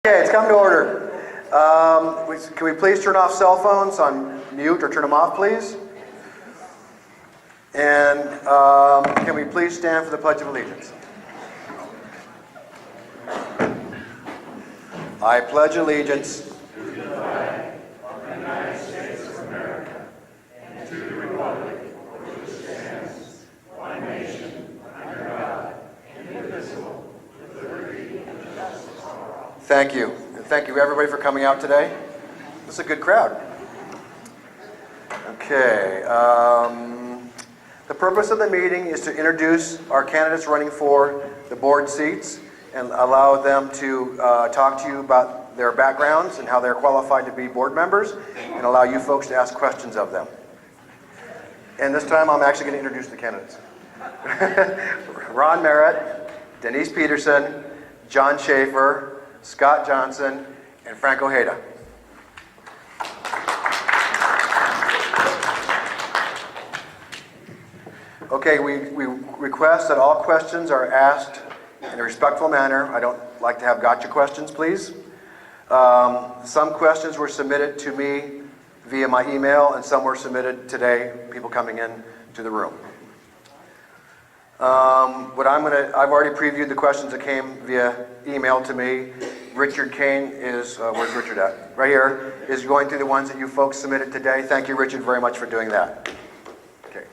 Okay, it's come to order. Can we please turn off cell phones on mute or turn them off, please? And can we please stand for the Pledge of Allegiance? I pledge allegiance to the flag of the United States of America and to the republic for which it stands, one nation, under God, indivisible, with liberty and justice for all. Thank you. And thank you, everybody, for coming out today. This is a good crowd. Okay. The purpose of the meeting is to introduce our candidates running for the board seats and allow them to talk to you about their backgrounds and how they're qualified to be board members, and allow you folks to ask questions of them. And this time I'm actually going to introduce the candidates. Ron Merritt, Denise Peterson, John Schaefer, Scott Johnson, and Frank Ojeda. Okay, we request that all questions are asked in a respectful manner. I don't like to have gotcha questions, please. Some questions were submitted to me via my email, and some were submitted today, people coming in to the room. I've already previewed the questions that came via email to me. Richard Kane is, where's Richard at? Right here, is going through the ones that you folks submitted today. Thank you, Richard, very much for doing that. Okay.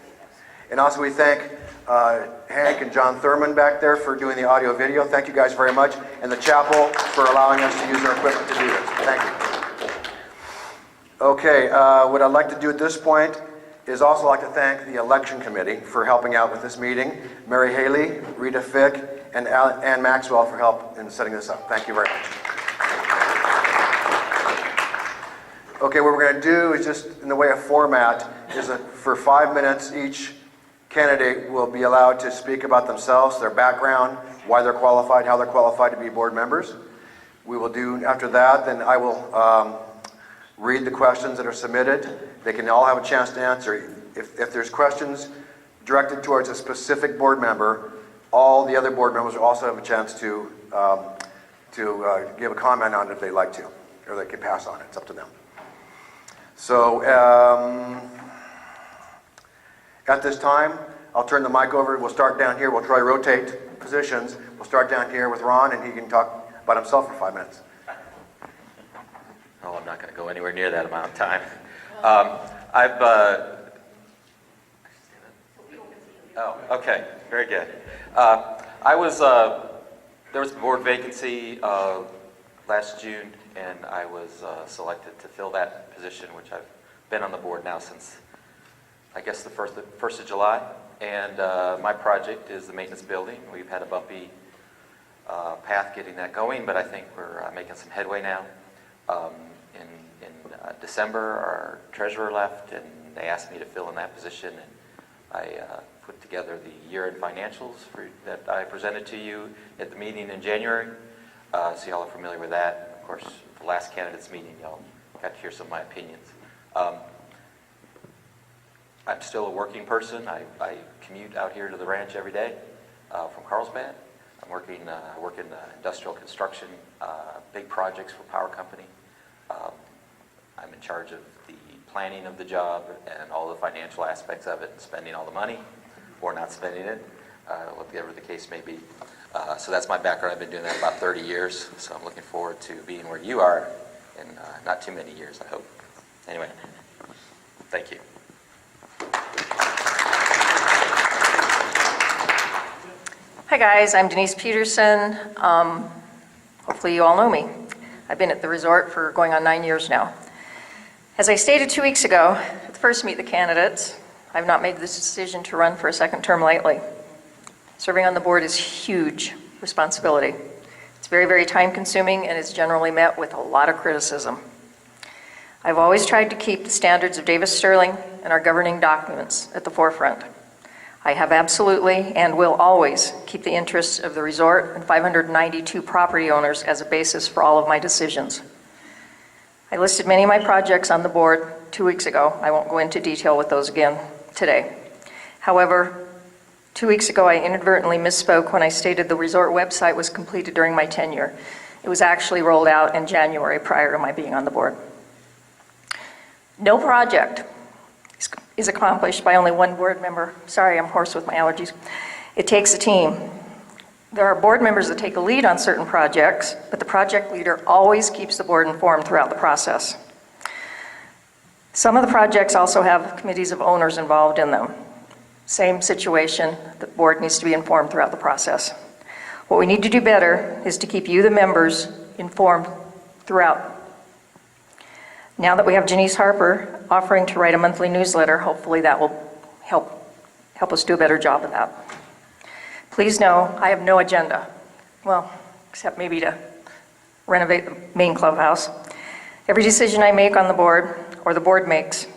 And also we thank Hank and John Thurman back there for doing the audio video. Thank you guys very much. And the chapel for allowing us to use their equipment to do this. Thank you. Okay, what I'd like to do at this point is also like to thank the election committee for helping out with this meeting. Mary Haley, Rita Fick, and Ann Maxwell for help in setting this up. Thank you very much. Okay, what we're going to do is just in the way of format is that for 5 minutes each candidate will be allowed to speak about themselves, their background, why they're qualified, how they're qualified to be board members. We will do, after that, then I will read the questions that are submitted. They can all have a chance to answer. If there's questions directed towards a specific board member, all the other board members will also have a chance to give a comment on it if they'd like to, or they can pass on it. It's up to them. So at this time, I'll turn the mic over. We'll start down here. We'll try to rotate positions. We'll start down here with Ron, and he can talk about himself for 5 minutes. Oh, I'm not going to go anywhere near that amount of time. Oh, okay, very good. There was a board vacancy last June, and I was selected to fill that position, which I've been on the board now since, I guess, the 1st of July. And my project is the maintenance building. We've had a bumpy path getting that going, but I think we're making some headway now. In December, our treasurer left, and they asked me to fill in that position, and I put together the year-end financials that I presented to you at the meeting in January. So y'all are familiar with that. Of course, the last candidates meeting, y'all got to hear some of my opinions. I'm still a working person. I commute out here to the ranch every day from Carlsbad. I work in industrial construction, big projects for power company. I'm in charge of the planning of the job and all the financial aspects of it, and spending all the money or not spending it, whatever the case may be. So that's my background. I've been doing that about 30 years, so I'm looking forward to being where you are in not too many years, I hope. Anyway, thank you. Hi guys, I'm Denise Peterson. Hopefully you all know me. I've been at the resort for going on 9 years now. As I stated 2 weeks ago, at the first Meet the Candidates, I've not made this decision to run for a second term lightly. Serving on the board is huge responsibility. It's very, very time consuming, and is generally met with a lot of criticism. I've always tried to keep the standards of Davis Sterling and our governing documents at the forefront. I have absolutely and will always keep the interests of the resort and 592 property owners as a basis for all of my decisions. I listed many of my projects on the board 2 weeks ago. I won't go into detail with those again today. However, 2 weeks ago I inadvertently misspoke when I stated the resort website was completed during my tenure. It was actually rolled out in January prior to my being on the board. No project is accomplished by only one board member. Sorry, I'm hoarse with my allergies. It takes a team. There are board members that take a lead on certain projects, but the project leader always keeps the board informed throughout the process. Some of the projects also have committees of owners involved in them. Same situation, the board needs to be informed throughout the process. What we need to do better is to keep you, the members, informed throughout. Now that we have Janice Harper offering to write a monthly newsletter, hopefully that will help us do a better job of that. Please know, I have no agenda. Well, except maybe to renovate the main clubhouse. Every decision I make on the board, or the board makes,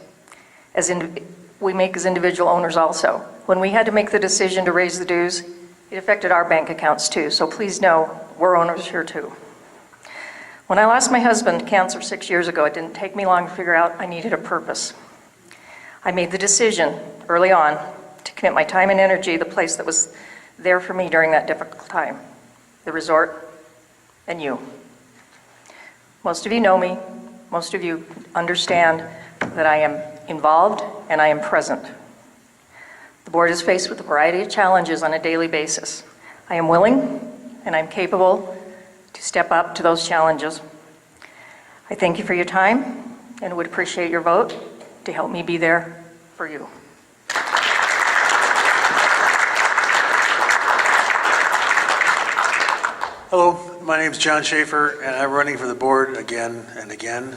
we make as individual owners also. When we had to make the decision to raise the dues, it affected our bank accounts too, so please know we're owners here too. When I lost my husband to cancer 6 years ago, it didn't take me long to figure out I needed a purpose. I made the decision early on to commit my time and energy to the place that was there for me during that difficult time, the resort and you. Most of you know me, most of you understand that I am involved and I am present. The board is faced with a variety of challenges on a daily basis. I am willing and I'm capable to step up to those challenges. I thank you for your time and would appreciate your vote to help me be there for you. Hello, my name is John Schaefer, and I'm running for the board again and again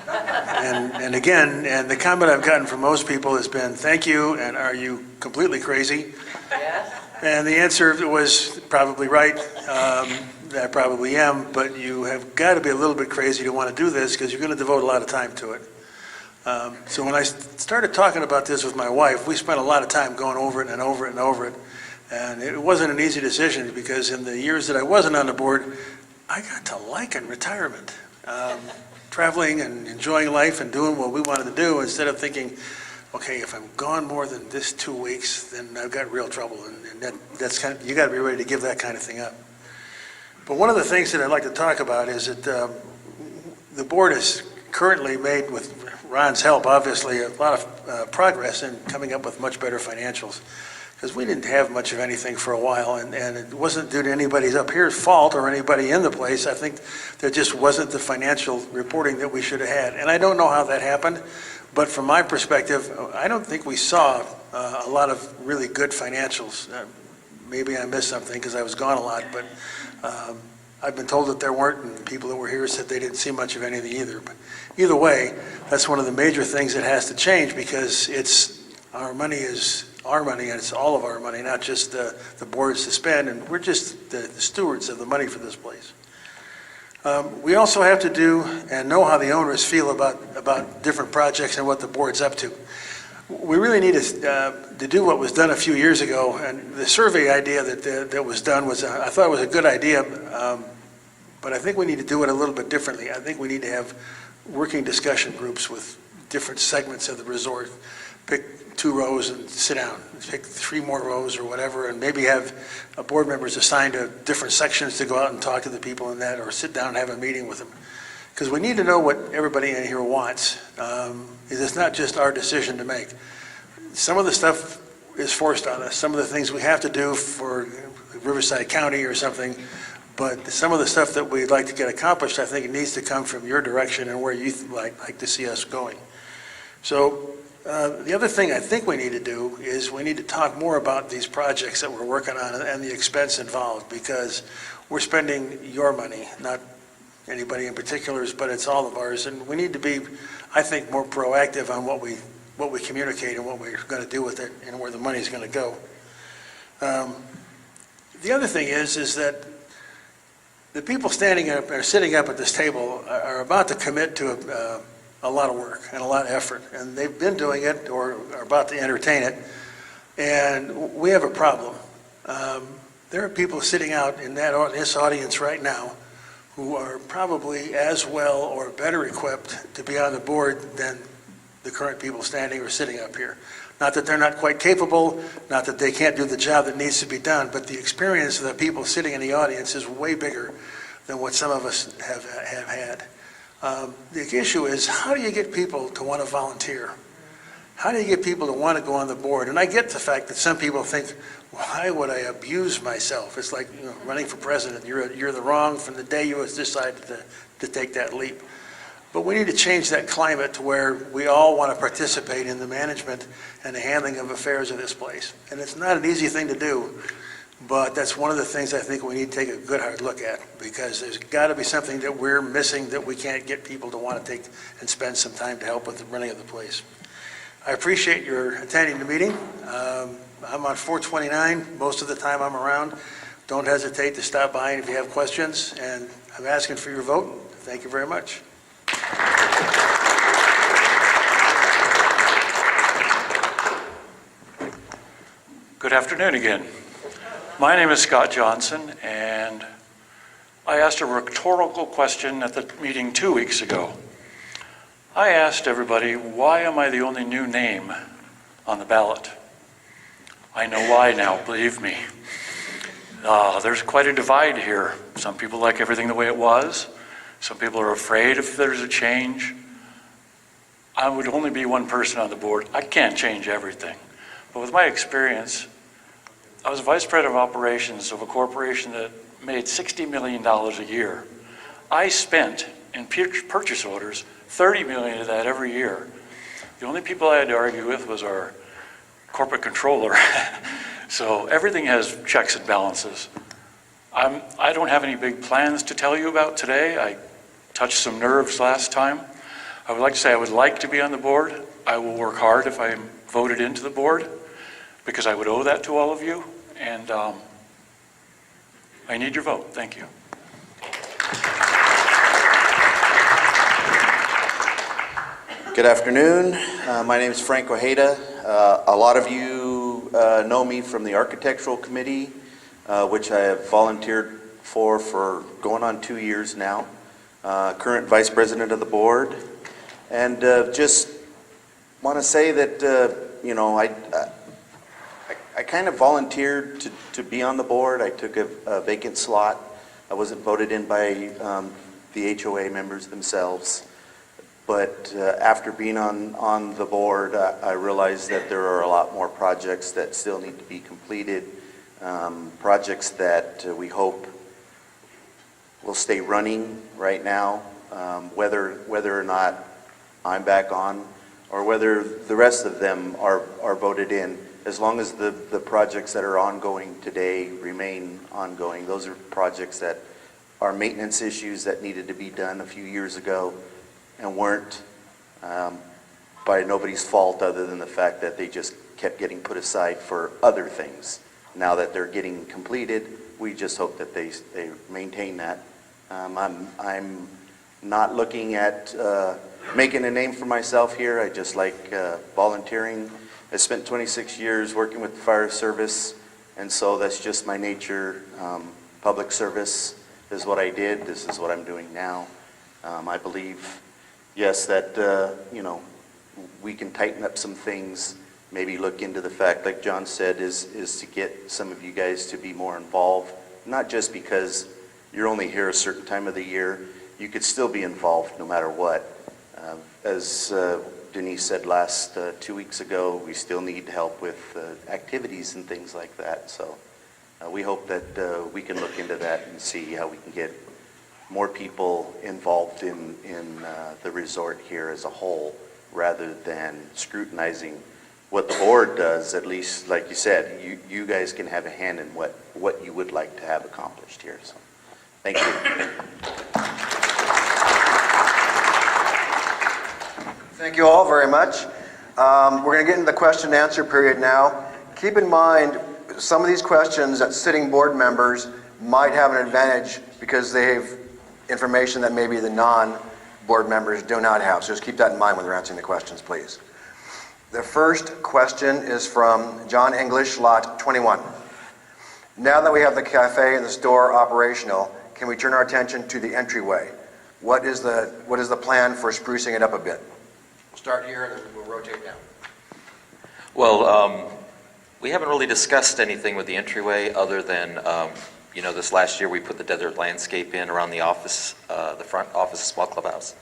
and again. And the comment I've gotten from most people has been, thank you, and are you completely crazy? Yes. And the answer was probably right. I probably am, but you have got to be a little bit crazy to want to do this because you're going to devote a lot of time to it. So when I started talking about this with my wife, we spent a lot of time going over it and over it and over it. And it wasn't an easy decision because in the years that I wasn't on the board, I got to liking retirement. Traveling and enjoying life and doing what we wanted to do instead of thinking, okay, if I'm gone more than this 2 weeks, then I've got real trouble. And that's kind of, you got to be ready to give that kind of thing up. But one of the things that I'd like to talk about is that the board has currently made, with Ron's help, obviously, a lot of progress in coming up with much better financials. Because we didn't have much of anything for a while, and it wasn't due to anybody's up here's fault or anybody in the place. I think there just wasn't the financial reporting that we should have had. And I don't know how that happened, but from my perspective, I don't think we saw a lot of really good financials. Maybe I missed something because I was gone a lot, but I've been told that there weren't, and people that were here said they didn't see much of anything either. But either way, that's one of the major things that has to change because our money is our money, and it's all of our money, not just the board's to spend, and we're just the stewards of the money for this place. We also have to do and know how the owners feel about different projects and what the board's up to. We really need to do what was done a few years ago, and the survey idea that was done was, I thought it was a good idea, but I think we need to do it a little bit differently. I think we need to have working discussion groups with different segments of the resort. Pick 2 rows and sit down, pick 3 more rows or whatever, and maybe have board members assigned to different sections to go out and talk to the people in that, or sit down and have a meeting with them. Because we need to know what everybody in here wants. It's not just our decision to make. Some of the stuff is forced on us. Some of the things we have to do for Riverside County or something, but some of the stuff that we'd like to get accomplished, I think it needs to come from your direction and where you like to see us going. So the other thing I think we need to do is we need to talk more about these projects that we're working on and the expense involved, because we're spending your money, not anybody in particular's, but it's all of ours, and we need to be, I think, more proactive on what we communicate and what we're going to do with it and where the money's going to go. The other thing is that the people standing up or sitting up at this table are about to commit to a lot of work and a lot of effort, and they've been doing it or are about to entertain it, and we have a problem. There are people sitting out in this audience right now who are probably as well or better equipped to be on the board than the current people standing or sitting up here. Not that they're not quite capable, not that they can't do the job that needs to be done, but the experience of the people sitting in the audience is way bigger than what some of us have had. The issue is, how do you get people to want to volunteer? How do you get people to want to go on the board? And I get the fact that some people think, why would I abuse myself? It's like, running for president. You're the wrong from the day you decided to take that leap. But we need to change that climate to where we all want to participate in the management and the handling of affairs of this place. And it's not an easy thing to do, but that's one of the things I think we need to take a good hard look at, because there's got to be something that we're missing that we can't get people to want to take and spend some time to help with the running of the place. I appreciate your attending the meeting. I'm on 429 most of the time I'm around. Don't hesitate to stop by if you have questions, and I'm asking for your vote. Thank you very much. Good afternoon again. My name is Scott Johnson, and I asked a rhetorical question at the meeting 2 weeks ago. I asked everybody, why am I the only new name on the ballot? I know why now, believe me. There's quite a divide here. Some people like everything the way it was. Some people are afraid if there's a change. I would only be one person on the board. I can't change everything. But with my experience, I was vice president of operations of a corporation that made $60 million a year. I spent in purchase orders $30 million of that every year. The only people I had to argue with was our corporate controller. So everything has checks and balances. I don't have any big plans to tell you about today. I touched some nerves last time. I would like to say I would like to be on the board. I will work hard if I'm voted into the board, because I would owe that to all of you, and I need your vote. Thank you. Good afternoon. My name is Frank Ojeda. A lot of you know me from the Architectural Committee, which I have volunteered for going on 2 years now. Current Vice President of the board. And just want to say that, I kind of volunteered to be on the board. I took a vacant slot. I wasn't voted in by the HOA members themselves. But after being on the board, I realized that there are a lot more projects that still need to be completed, projects that we hope will stay running right now, whether or not I'm back on, or whether the rest of them are voted in. As long as the projects that are ongoing today remain ongoing. Those are projects that are maintenance issues that needed to be done a few years ago and weren't, by nobody's fault other than the fact that they just kept getting put aside for other things. Now that they're getting completed, we just hope that they maintain that. I'm not looking at making a name for myself here. I just like volunteering. I spent 26 years working with the fire service, and so that's just my nature. Public service is what I did. This is what I'm doing now. I believe, yes, that we can tighten up some things, maybe look into the fact, like John said, is to get some of you guys to be more involved, not just because you're only here a certain time of the year. You could still be involved no matter what. As Denise said 2 weeks ago, we still need help with activities and things like that. So we hope that we can look into that and see how we can get more people involved in the resort here as a whole, rather than scrutinizing what the board does. At least, like you said, you guys can have a hand in what you would like to have accomplished here. So thank you. Thank you all very much. We're going to get into the question and answer period now. Keep in mind, some of these questions that sitting board members might have an advantage because they have information that maybe the non-board members do not have. So just keep that in mind when they're answering the questions, please. The first question is from John English, lot 21. Now that we have the cafe and the store operational, can we turn our attention to the entryway? What is the plan for sprucing it up a bit? We'll start here and then we'll rotate down. Well, we haven't really discussed anything with the entryway other than You know, this last year, we put the desert landscape in around the office, the front office, small clubhouse.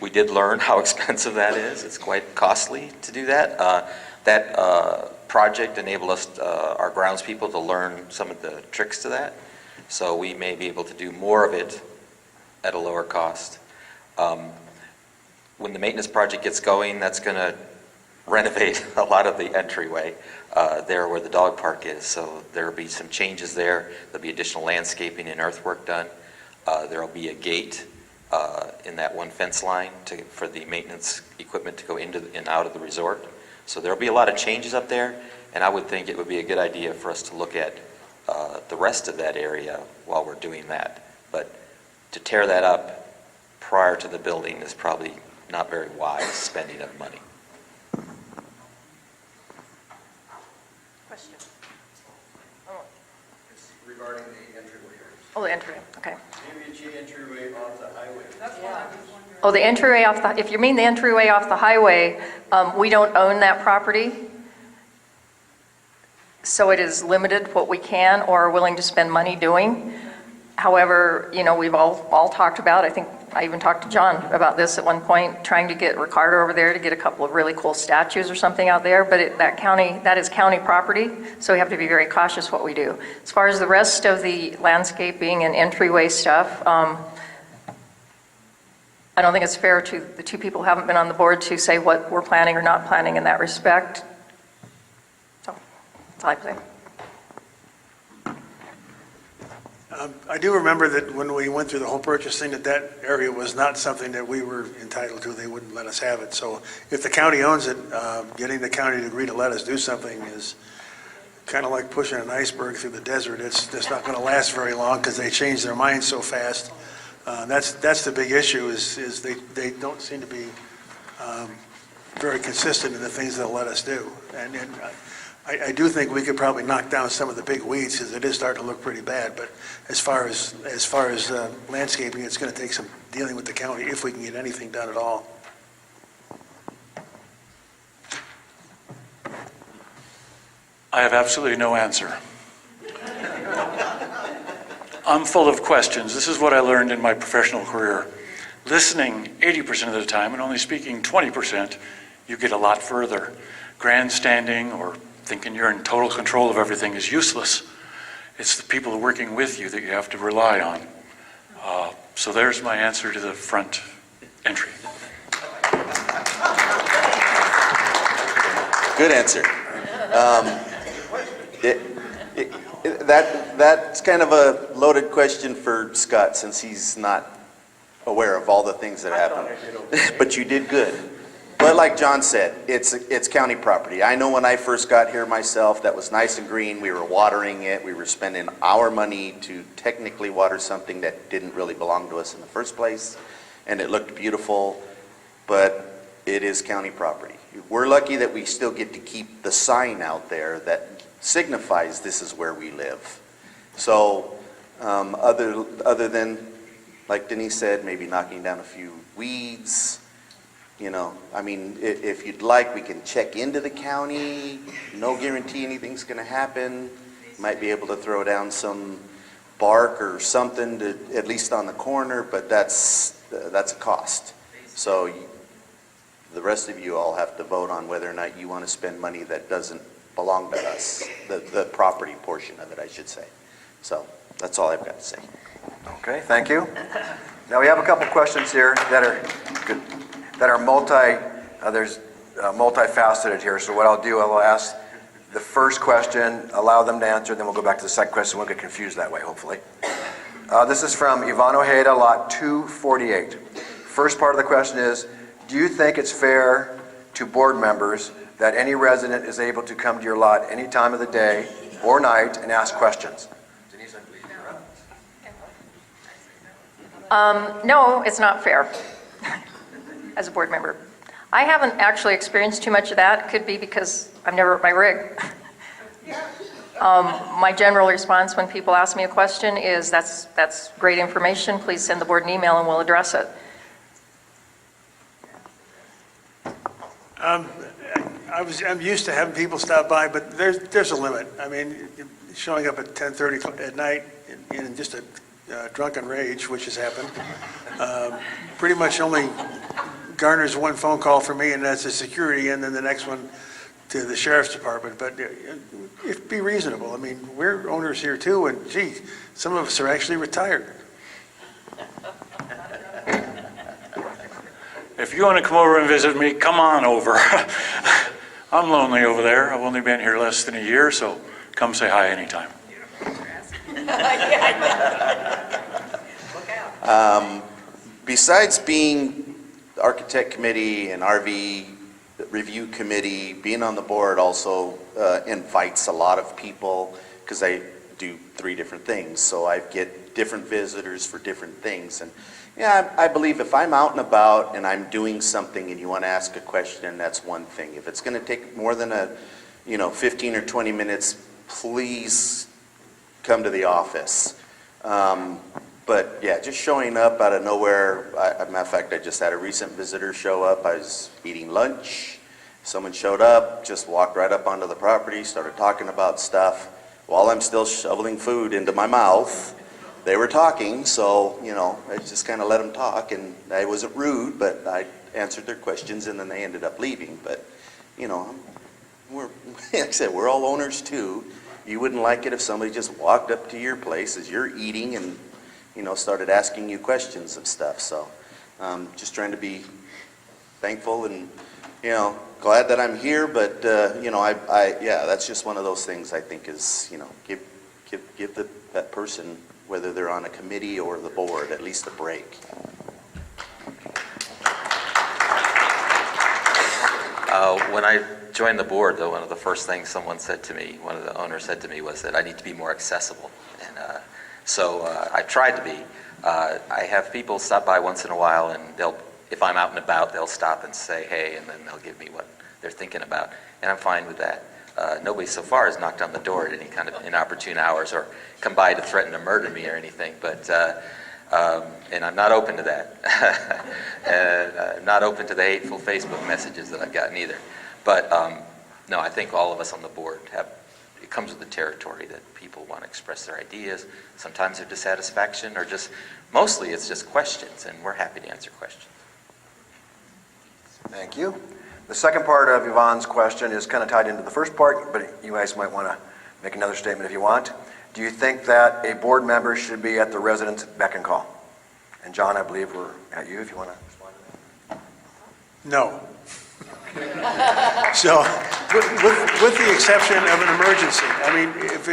We did learn how expensive that is. It's quite costly to do that. That project enabled us, our groundspeople, to learn some of the tricks to that. So we may be able to do more of it at a lower cost. When the maintenance project gets going, that's going to renovate a lot of the entryway there where the dog park is. So there will be some changes there. There'll be additional landscaping and earthwork done. There will be a gate in that one fence line for the maintenance equipment to go into and out of the resort. So there'll be a lot of changes up there, and I would think it would be a good idea for us to look at the rest of that area while we're doing that. But to tear that up prior to the building is probably not very wise spending of money. Question. It's regarding the entryway. Oh, the entryway, okay. Maybe entryway off the highway. Oh, the entryway off the, if you mean the entryway off the highway, we don't own that property. So it is limited what we can or are willing to spend money doing. However, you know, we've all talked about, I think I even talked to John about this at one point, trying to get Ricardo over there to get a couple of really cool statues or something out there, but that is county property, so we have to be very cautious what we do. As far as the rest of the landscaping and entryway stuff, I don't think it's fair to the two people who haven't been on the board to say what we're planning or not planning in that respect. So, that's all I have to say. I do remember that when we went through the whole purchase thing, that area was not something that we were entitled to. They wouldn't let us have it. So if the county owns it, getting the county to agree to let us do something is kind of like pushing an iceberg through the desert. It's not going to last very long because they change their minds so fast. That's the big issue is they don't seem to be very consistent in the things they'll let us do. And I do think we could probably knock down some of the big weeds because it is starting to look pretty bad. But as far as landscaping, it's going to take some dealing with the county if we can get anything done at all. I have absolutely no answer. I'm full of questions. This is what I learned in my professional career. Listening 80% of the time and only speaking 20%, you get a lot further. Grandstanding or thinking you're in total control of everything is useless. It's the people working with you that you have to rely on. So there's my answer to the front entry. Good answer. That's kind of a loaded question for Scott since he's not aware of all the things that happen. But you did good. But like John said, it's county property. I know when I first got here myself, that was nice and green. We were watering it. We were spending our money to technically water something that didn't really belong to us in the first place. And it looked beautiful, but it is county property. We're lucky that we still get to keep the sign out there that signifies this is where we live. So other than, like Denise said, maybe knocking down a few weeds, you know, I mean, if you'd like, we can check into the county. No guarantee anything's going to happen. Might be able to throw down some bark or something to, at least on the corner, but that's a cost. So the rest of you all have to vote on whether or not you want to spend money that doesn't belong to us, the property portion of it, I should say. So that's all I've got to say. Okay, thank you. Now we have a couple questions here that are multifaceted here. So what I'll do, I'll ask the first question, allow them to answer, then we'll go back to the second question. We'll get confused that way, hopefully. This is from Ivan Ojeda, lot 248. First part of the question is, do you think it's fair to board members that any resident is able to come to your lot any time of the day or night and ask questions? Denise, I believe you're up. No, it's not fair as a board member. I haven't actually experienced too much of that. Could be because I've never at my rig. My general response when people ask me a question is, that's great information. Please send the board an email and we'll address it. I'm used to having people stop by, but there's a limit. I mean, showing up at 10:30 at night in just a drunken rage, which has happened, pretty much only garners one phone call for me, and that's the security, and then the next one to the sheriff's department. But be reasonable. I mean, we're owners here too, and gee, some of us are actually retired. If you want to come over and visit me, come on over. I'm lonely over there. I've only been here less than a year, so come say hi anytime. Besides being architect committee and RV review committee, being on the board also invites a lot of people, because I do 3 different things, so I get different visitors for different things. And yeah, I believe if I'm out and about and I'm doing something and you want to ask a question, that's one thing. If it's going to take more than 15 or 20 minutes, please come to the office. But yeah, just showing up out of nowhere. As a matter of fact, I just had a recent visitor show up. I was eating lunch. Someone showed up, just walked right up onto the property, started talking about stuff while I'm still shoveling food into my mouth. They were talking, so, I just kind of let them talk, and I wasn't rude, but I answered their questions, and then they ended up leaving. But, we're, like I said, we're all owners too. You wouldn't like it if somebody just walked up to your place as you're eating and, started asking you questions of stuff. So, just trying to be thankful and, glad that I'm here, but, that's just one of those things I think is, give that person, whether they're on a committee or the board, at least a break. When I joined the board, though, one of the first things someone said to me, one of the owners said to me, was that I need to be more accessible. And so I tried to be. I have people stop by once in a while, and if I'm out and about, they'll stop and say, hey, and then they'll give me what they're thinking about. And I'm fine with that. Nobody so far has knocked on the door at any kind of inopportune hours or come by to threaten to murder me or anything, but and I'm not open to that. And not open to the hateful Facebook messages that I've gotten either. But no, I think all of us on the board it comes with the territory that people want to express their ideas. Sometimes they're dissatisfaction, or mostly it's just questions, and we're happy to answer questions. Thank you. The second part of Yvonne's question is kind of tied into the first part, but you guys might want to make another statement if you want. Do you think that a board member should be at the resident's beck and call? And John, I believe we're at you if you want to respond to that. No. So, with the exception of an emergency, I mean, if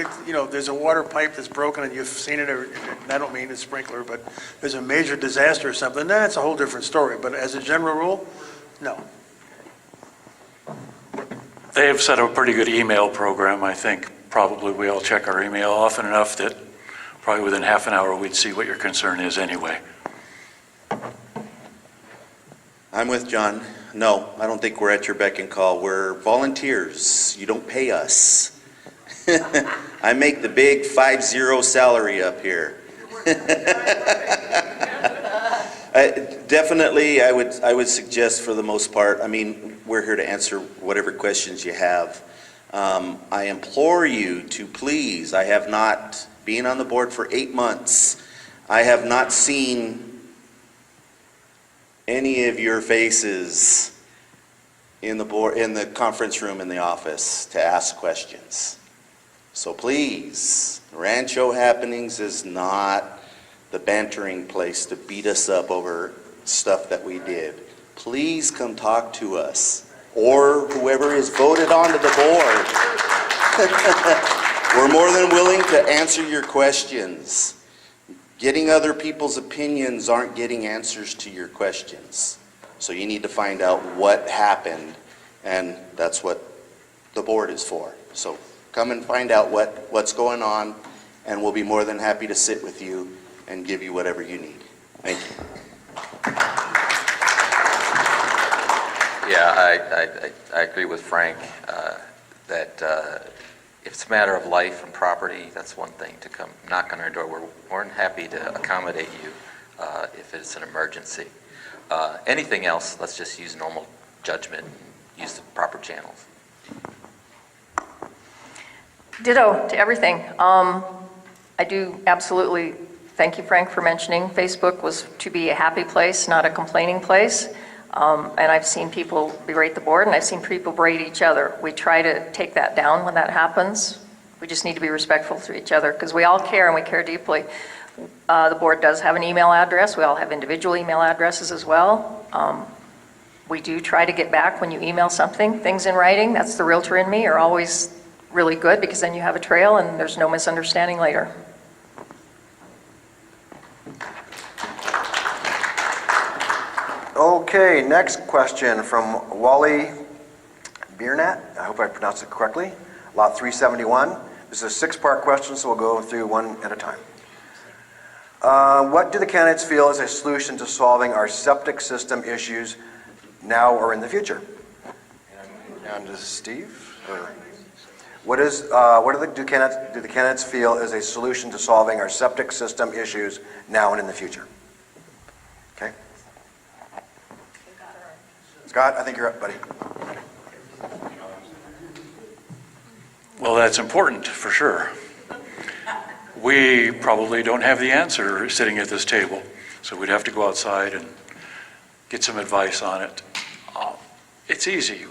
there's a water pipe that's broken and you've seen it, or I don't mean a sprinkler, but there's a major disaster or something, then it's a whole different story. But as a general rule, no. They have set up a pretty good email program. I think probably we all check our email often enough that probably within half an hour we'd see what your concern is anyway. I'm with John. No, I don't think we're at your beck and call. We're volunteers. You don't pay us. I make the big 5-0 salary up here. Definitely, I would suggest for the most part, I mean, we're here to answer whatever questions you have. I implore you to please, I have not, being on the board for 8 months, I have not seen any of your faces in the conference room in the office to ask questions. So please, Rancho Happenings is not the bantering place to beat us up over stuff that we did. Please come talk to us, or whoever is voted onto the board. We're more than willing to answer your questions. Getting other people's opinions aren't getting answers to your questions. So you need to find out what happened, and that's what the board is for. So come and find out what's going on, and we'll be more than happy to sit with you and give you whatever you need. Thank you. Yeah, I agree with Frank that if it's a matter of life and property, that's one thing to come knock on our door. We're more than happy to accommodate you if it's an emergency. Anything else, let's just use normal judgment and use the proper channels. Ditto to everything. I do absolutely thank you, Frank, for mentioning Facebook was to be a happy place, not a complaining place. And I've seen people berate the board, and I've seen people berate each other. We try to take that down when that happens. We just need to be respectful to each other because we all care and we care deeply. The board does have an email address. We all have individual email addresses as well. We do try to get back when you email something. Things in writing, that's the realtor in me, are always really good because then you have a trail and there's no misunderstanding later. Okay, next question from Wally Biernat. I hope I pronounced it correctly. Lot 371. This is a six-part question, so we'll go through one at a time. What do the candidates feel is a solution to solving our septic system issues now or in the future? And to Steve? Or what do the candidates feel is a solution to solving our septic system issues now and in the future? Okay. Scott, I think you're up, buddy. Well, that's important, for sure. We probably don't have the answer sitting at this table, so we'd have to go outside and get some advice on it. It's easy.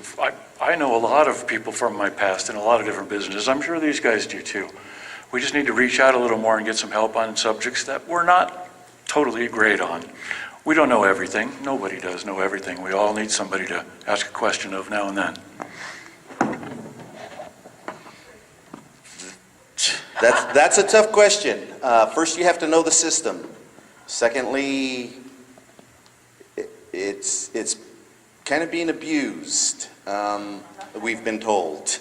I know a lot of people from my past in a lot of different businesses. I'm sure these guys do too. We just need to reach out a little more and get some help on subjects that we're not totally great on. We don't know everything. Nobody does know everything. We all need somebody to ask a question of now and then. That's a tough question. First, you have to know the system. Secondly, it's kind of being abused, we've been told.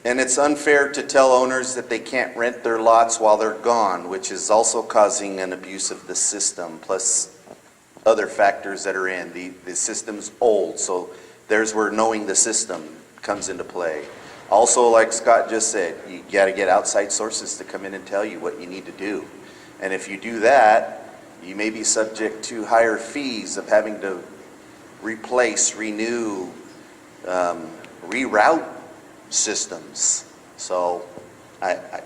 And it's unfair to tell owners that they can't rent their lots while they're gone, which is also causing an abuse of the system, plus other factors that are in. The system's old, so there's where knowing the system comes into play. Also, like Scott just said, you got to get outside sources to come in and tell you what you need to do. And if you do that, you may be subject to higher fees of having to replace, renew, reroute systems. So I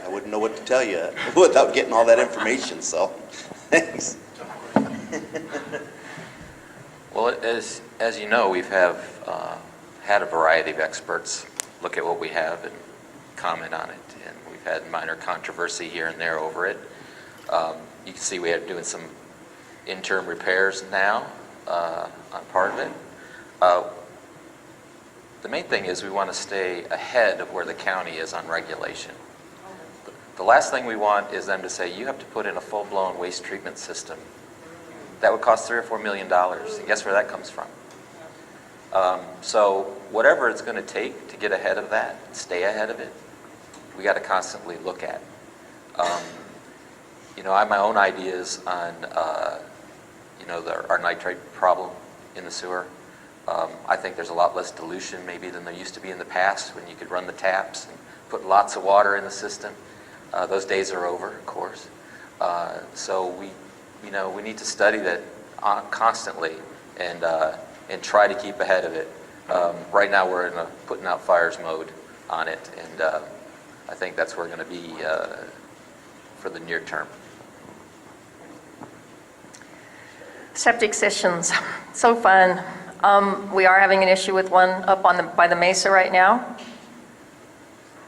wouldn't know what to tell you without getting all that information, so thanks. Well, as you know, we've had a variety of experts look at what we have and comment on it, and we've had minor controversy here and there over it. You can see we are doing some interim repairs now on part of it. The main thing is we want to stay ahead of where the county is on regulation. The last thing we want is them to say, you have to put in a full-blown waste treatment system. That would cost $3 or $4 million. And guess where that comes from? So whatever it's going to take to get ahead of that, stay ahead of it, we got to constantly look at. I have my own ideas on, our nitrate problem in the sewer. I think there's a lot less dilution maybe than there used to be in the past when you could run the taps and put lots of water in the system. Those days are over, of course. So we need to study that constantly and try to keep ahead of it. Right now we're in a putting out fires mode on it, and I think that's where we're going to be for the near term. Septic systems, so fun. We are having an issue with one up by the mesa right now.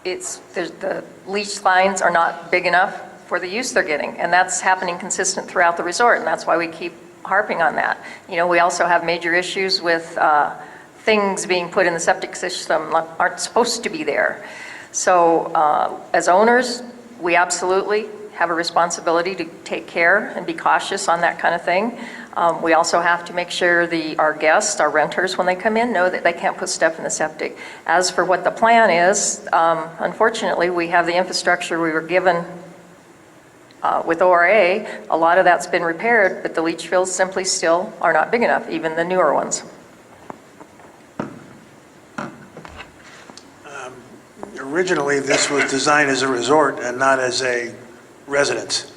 The leach lines are not big enough for the use they're getting, and that's happening consistent throughout the resort, and that's why we keep harping on that. We also have major issues with things being put in the septic system aren't supposed to be there. So as owners, we absolutely have a responsibility to take care and be cautious on that kind of thing. We also have to make sure our guests, our renters, when they come in, know that they can't put stuff in the septic. As for what the plan is, unfortunately, we have the infrastructure we were given with ORA. A lot of that's been repaired, but the leach fields simply still are not big enough, even the newer ones. Originally, this was designed as a resort and not as a residence.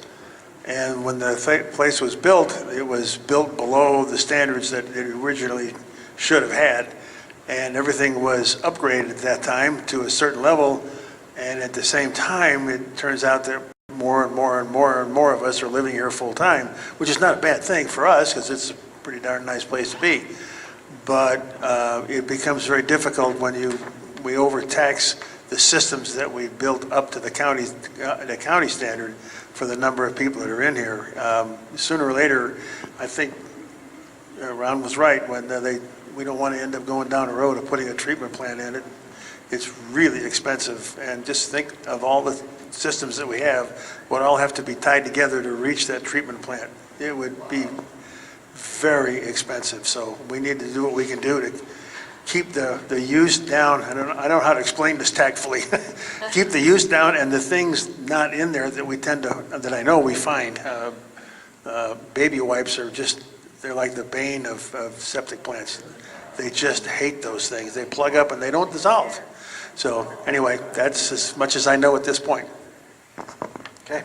And when the place was built, it was built below the standards that it originally should have had. And everything was upgraded at that time to a certain level. And at the same time, it turns out that more and more and more and more of us are living here full time, which is not a bad thing for us because it's a pretty darn nice place to be. But it becomes very difficult when we overtax the systems that we built up to the county standard for the number of people that are in here. Sooner or later, I think Ron was right when we don't want to end up going down the road of putting a treatment plant in it. It's really expensive, and just think of all the systems that we have would all have to be tied together to reach that treatment plant. It would be very expensive, so we need to do what we can do to keep the use down. I don't know how to explain this tactfully. Keep the use down and the things not in there that we tend to, that I know we find. Baby wipes are just, they're like the bane of septic plants. They just hate those things. They plug up and they don't dissolve. So anyway, that's as much as I know at this point. Okay.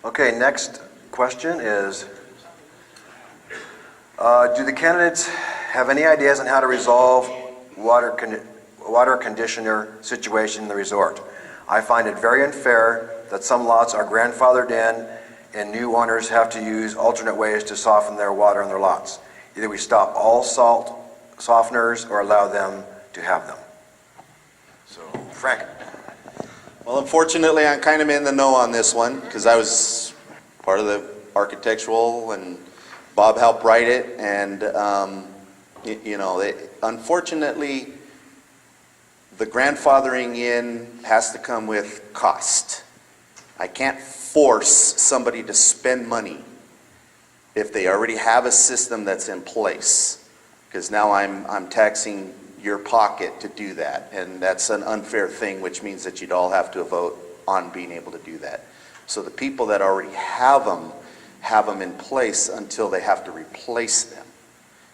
Okay, next question is, do the candidates have any ideas on how to resolve water conditioner situation in the resort? I find it very unfair that some lots are grandfathered in and new owners have to use alternate ways to soften their water in their lots. Either we stop all salt softeners or allow them to have them. So, Frank. Well, unfortunately, I'm kind of in the know on this one because I was part of the architectural and Bob helped write it. And, unfortunately, the grandfathering in has to come with cost. I can't force somebody to spend money if they already have a system that's in place. Because now I'm taxing your pocket to do that, and that's an unfair thing, which means that you'd all have to vote on being able to do that. So the people that already have them in place until they have to replace them.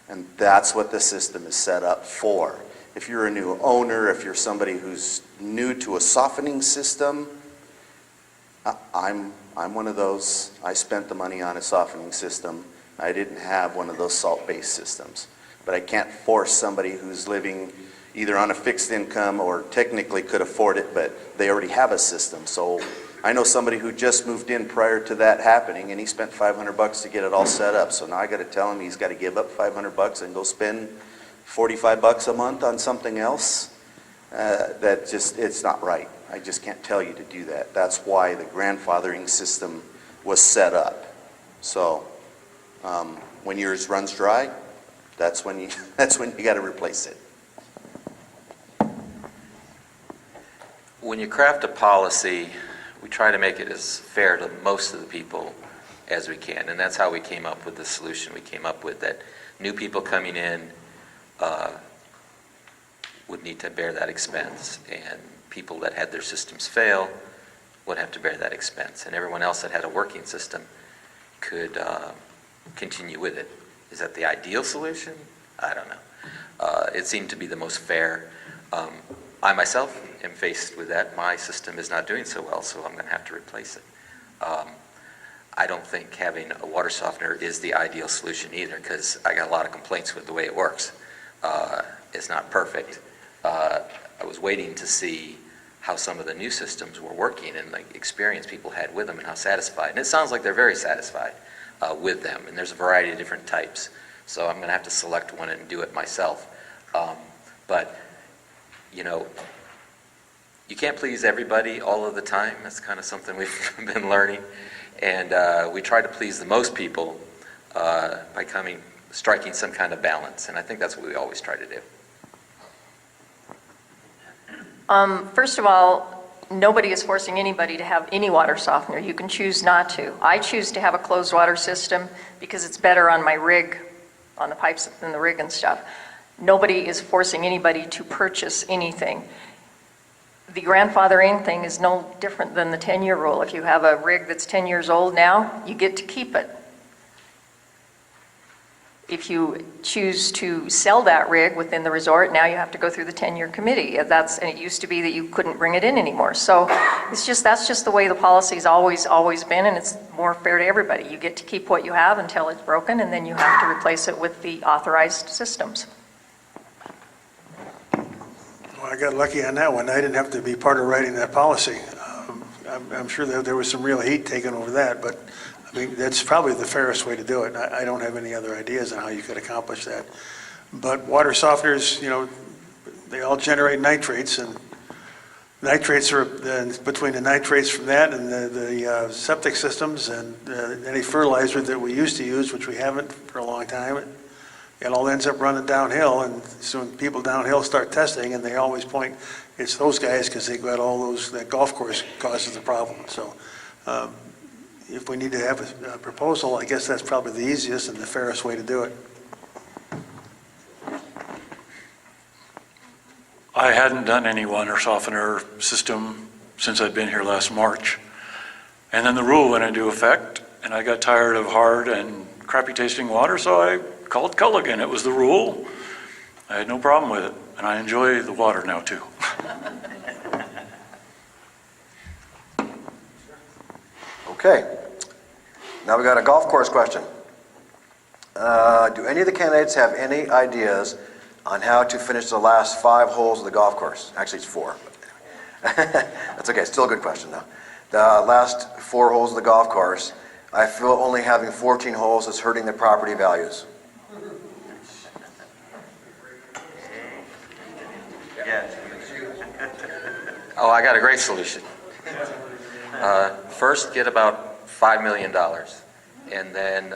And that's what the system is set up for. If you're a new owner, if you're somebody who's new to a softening system, I'm one of those. I spent the money on a softening system. I didn't have one of those salt-based systems. But I can't force somebody who's living either on a fixed income or technically could afford it, but they already have a system. So I know somebody who just moved in prior to that happening, and he spent $500 to get it all set up. So now I got to tell him he's got to give up $500 and go spend $45 a month on something else. It's not right. I just can't tell you to do that. That's why the grandfathering system was set up. So when yours runs dry, that's when you got to replace it. When you craft a policy, we try to make it as fair to most of the people as we can, and that's how we came up with the solution we came up with, that new people coming in would need to bear that expense, and people that had their systems fail would have to bear that expense, and everyone else that had a working system could continue with it. Is that the ideal solution? I don't know. It seemed to be the most fair. I myself am faced with that. My system is not doing so well, so I'm going to have to replace it. I don't think having a water softener is the ideal solution either, because I got a lot of complaints with the way it works. It's not perfect. I was waiting to see how some of the new systems were working and the experience people had with them and how satisfied. And it sounds like they're very satisfied with them, and there's a variety of different types. So I'm going to have to select one and do it myself. But, you can't please everybody all of the time. That's kind of something we've been learning. And we try to please the most people by striking some kind of balance. And I think that's what we always try to do. First of all, nobody is forcing anybody to have any water softener. You can choose not to. I choose to have a closed water system because it's better on my rig, on the pipes in the rig and stuff. Nobody is forcing anybody to purchase anything. The grandfathering thing is no different than the 10-year rule. If you have a rig that's 10 years old now, you get to keep it. If you choose to sell that rig within the resort, now you have to go through the 10-year committee. And it used to be that you couldn't bring it in anymore. So that's just the way the policy's always been, and it's more fair to everybody. You get to keep what you have until it's broken, and then you have to replace it with the authorized systems. Well, I got lucky on that one. I didn't have to be part of writing that policy. I'm sure that there was some real heat taken over that, but I mean, that's probably the fairest way to do it. I don't have any other ideas on how you could accomplish that. But water softeners, they all generate nitrates, and nitrates are between the nitrates from that and the septic systems and any fertilizer that we used to use, which we haven't for a long time. It all ends up running downhill, and soon people downhill start testing, and they always point, it's those guys because they got all those, that golf course causes the problem. So if we need to have a proposal, I guess that's probably the easiest and the fairest way to do it. I hadn't done any water softener system since I'd been here last March. And then the rule went into effect, and I got tired of hard and crappy tasting water, so I called Culligan. It was the rule. I had no problem with it, and I enjoy the water now too. Okay. Now we got a golf course question. Do any of the candidates have any ideas on how to finish the last 5 holes of the golf course? Actually, it's 4. That's okay. Still a good question, though. The last 4 holes of the golf course, I feel only having 14 holes is hurting the property values. Oh, I got a great solution. First, get about $5 million, and then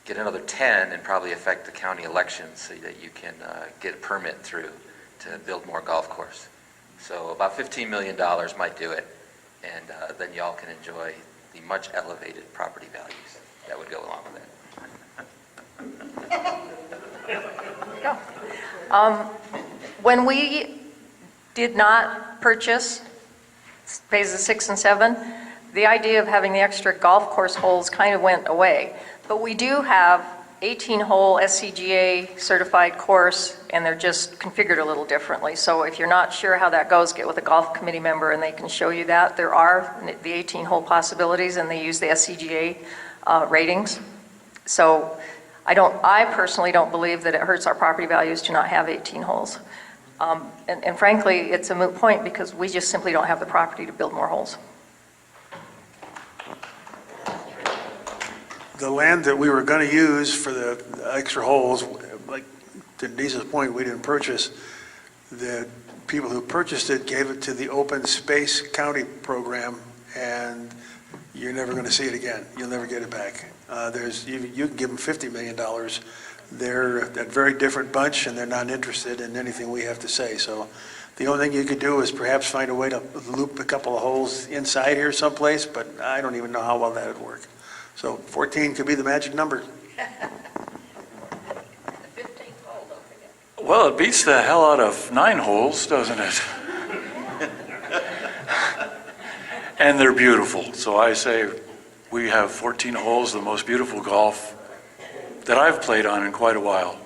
get another 10 and probably affect the county elections so that you can get a permit through to build more golf course. So about $15 million might do it, and then y'all can enjoy the much elevated property values that would go along with it. Go. When we did not purchase phases 6 and 7, the idea of having the extra golf course holes kind of went away. But we do have 18-hole SCGA certified course, and they're just configured a little differently. So if you're not sure how that goes, get with a golf committee member and they can show you that. There are the 18-hole possibilities, and they use the SCGA ratings. So I personally don't believe that it hurts our property values to not have 18 holes. And frankly, it's a moot point because we just simply don't have the property to build more holes. The land that we were going to use for the extra holes, like to Denise's point, we didn't purchase. The people who purchased it gave it to the Open Space County program, and you're never going to see it again. You'll never get it back. You can give them $50 million. They're a very different bunch, and they're not interested in anything we have to say. So the only thing you could do is perhaps find a way to loop a couple of holes inside here someplace, but I don't even know how well that would work. So 14 could be the magic number. Well, it beats the hell out of 9 holes, doesn't it? And they're beautiful. So I say we have 14 holes, the most beautiful golf that I've played on in quite a while.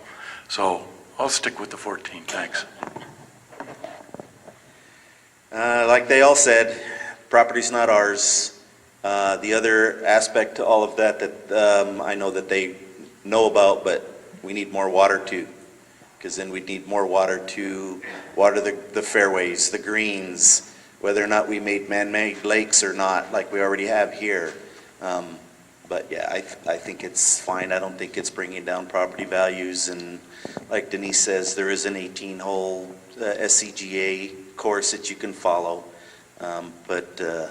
So I'll stick with the 14. Thanks. Like they all said, property's not ours. The other aspect to all of that I know that they know about, but we need more water too, because then we need more water to water the fairways, the greens, whether or not we made man-made lakes or not, like we already have here. But yeah, I think it's fine. I don't think it's bringing down property values. And like Denise says, there is an 18-hole SCGA course that you can follow. But like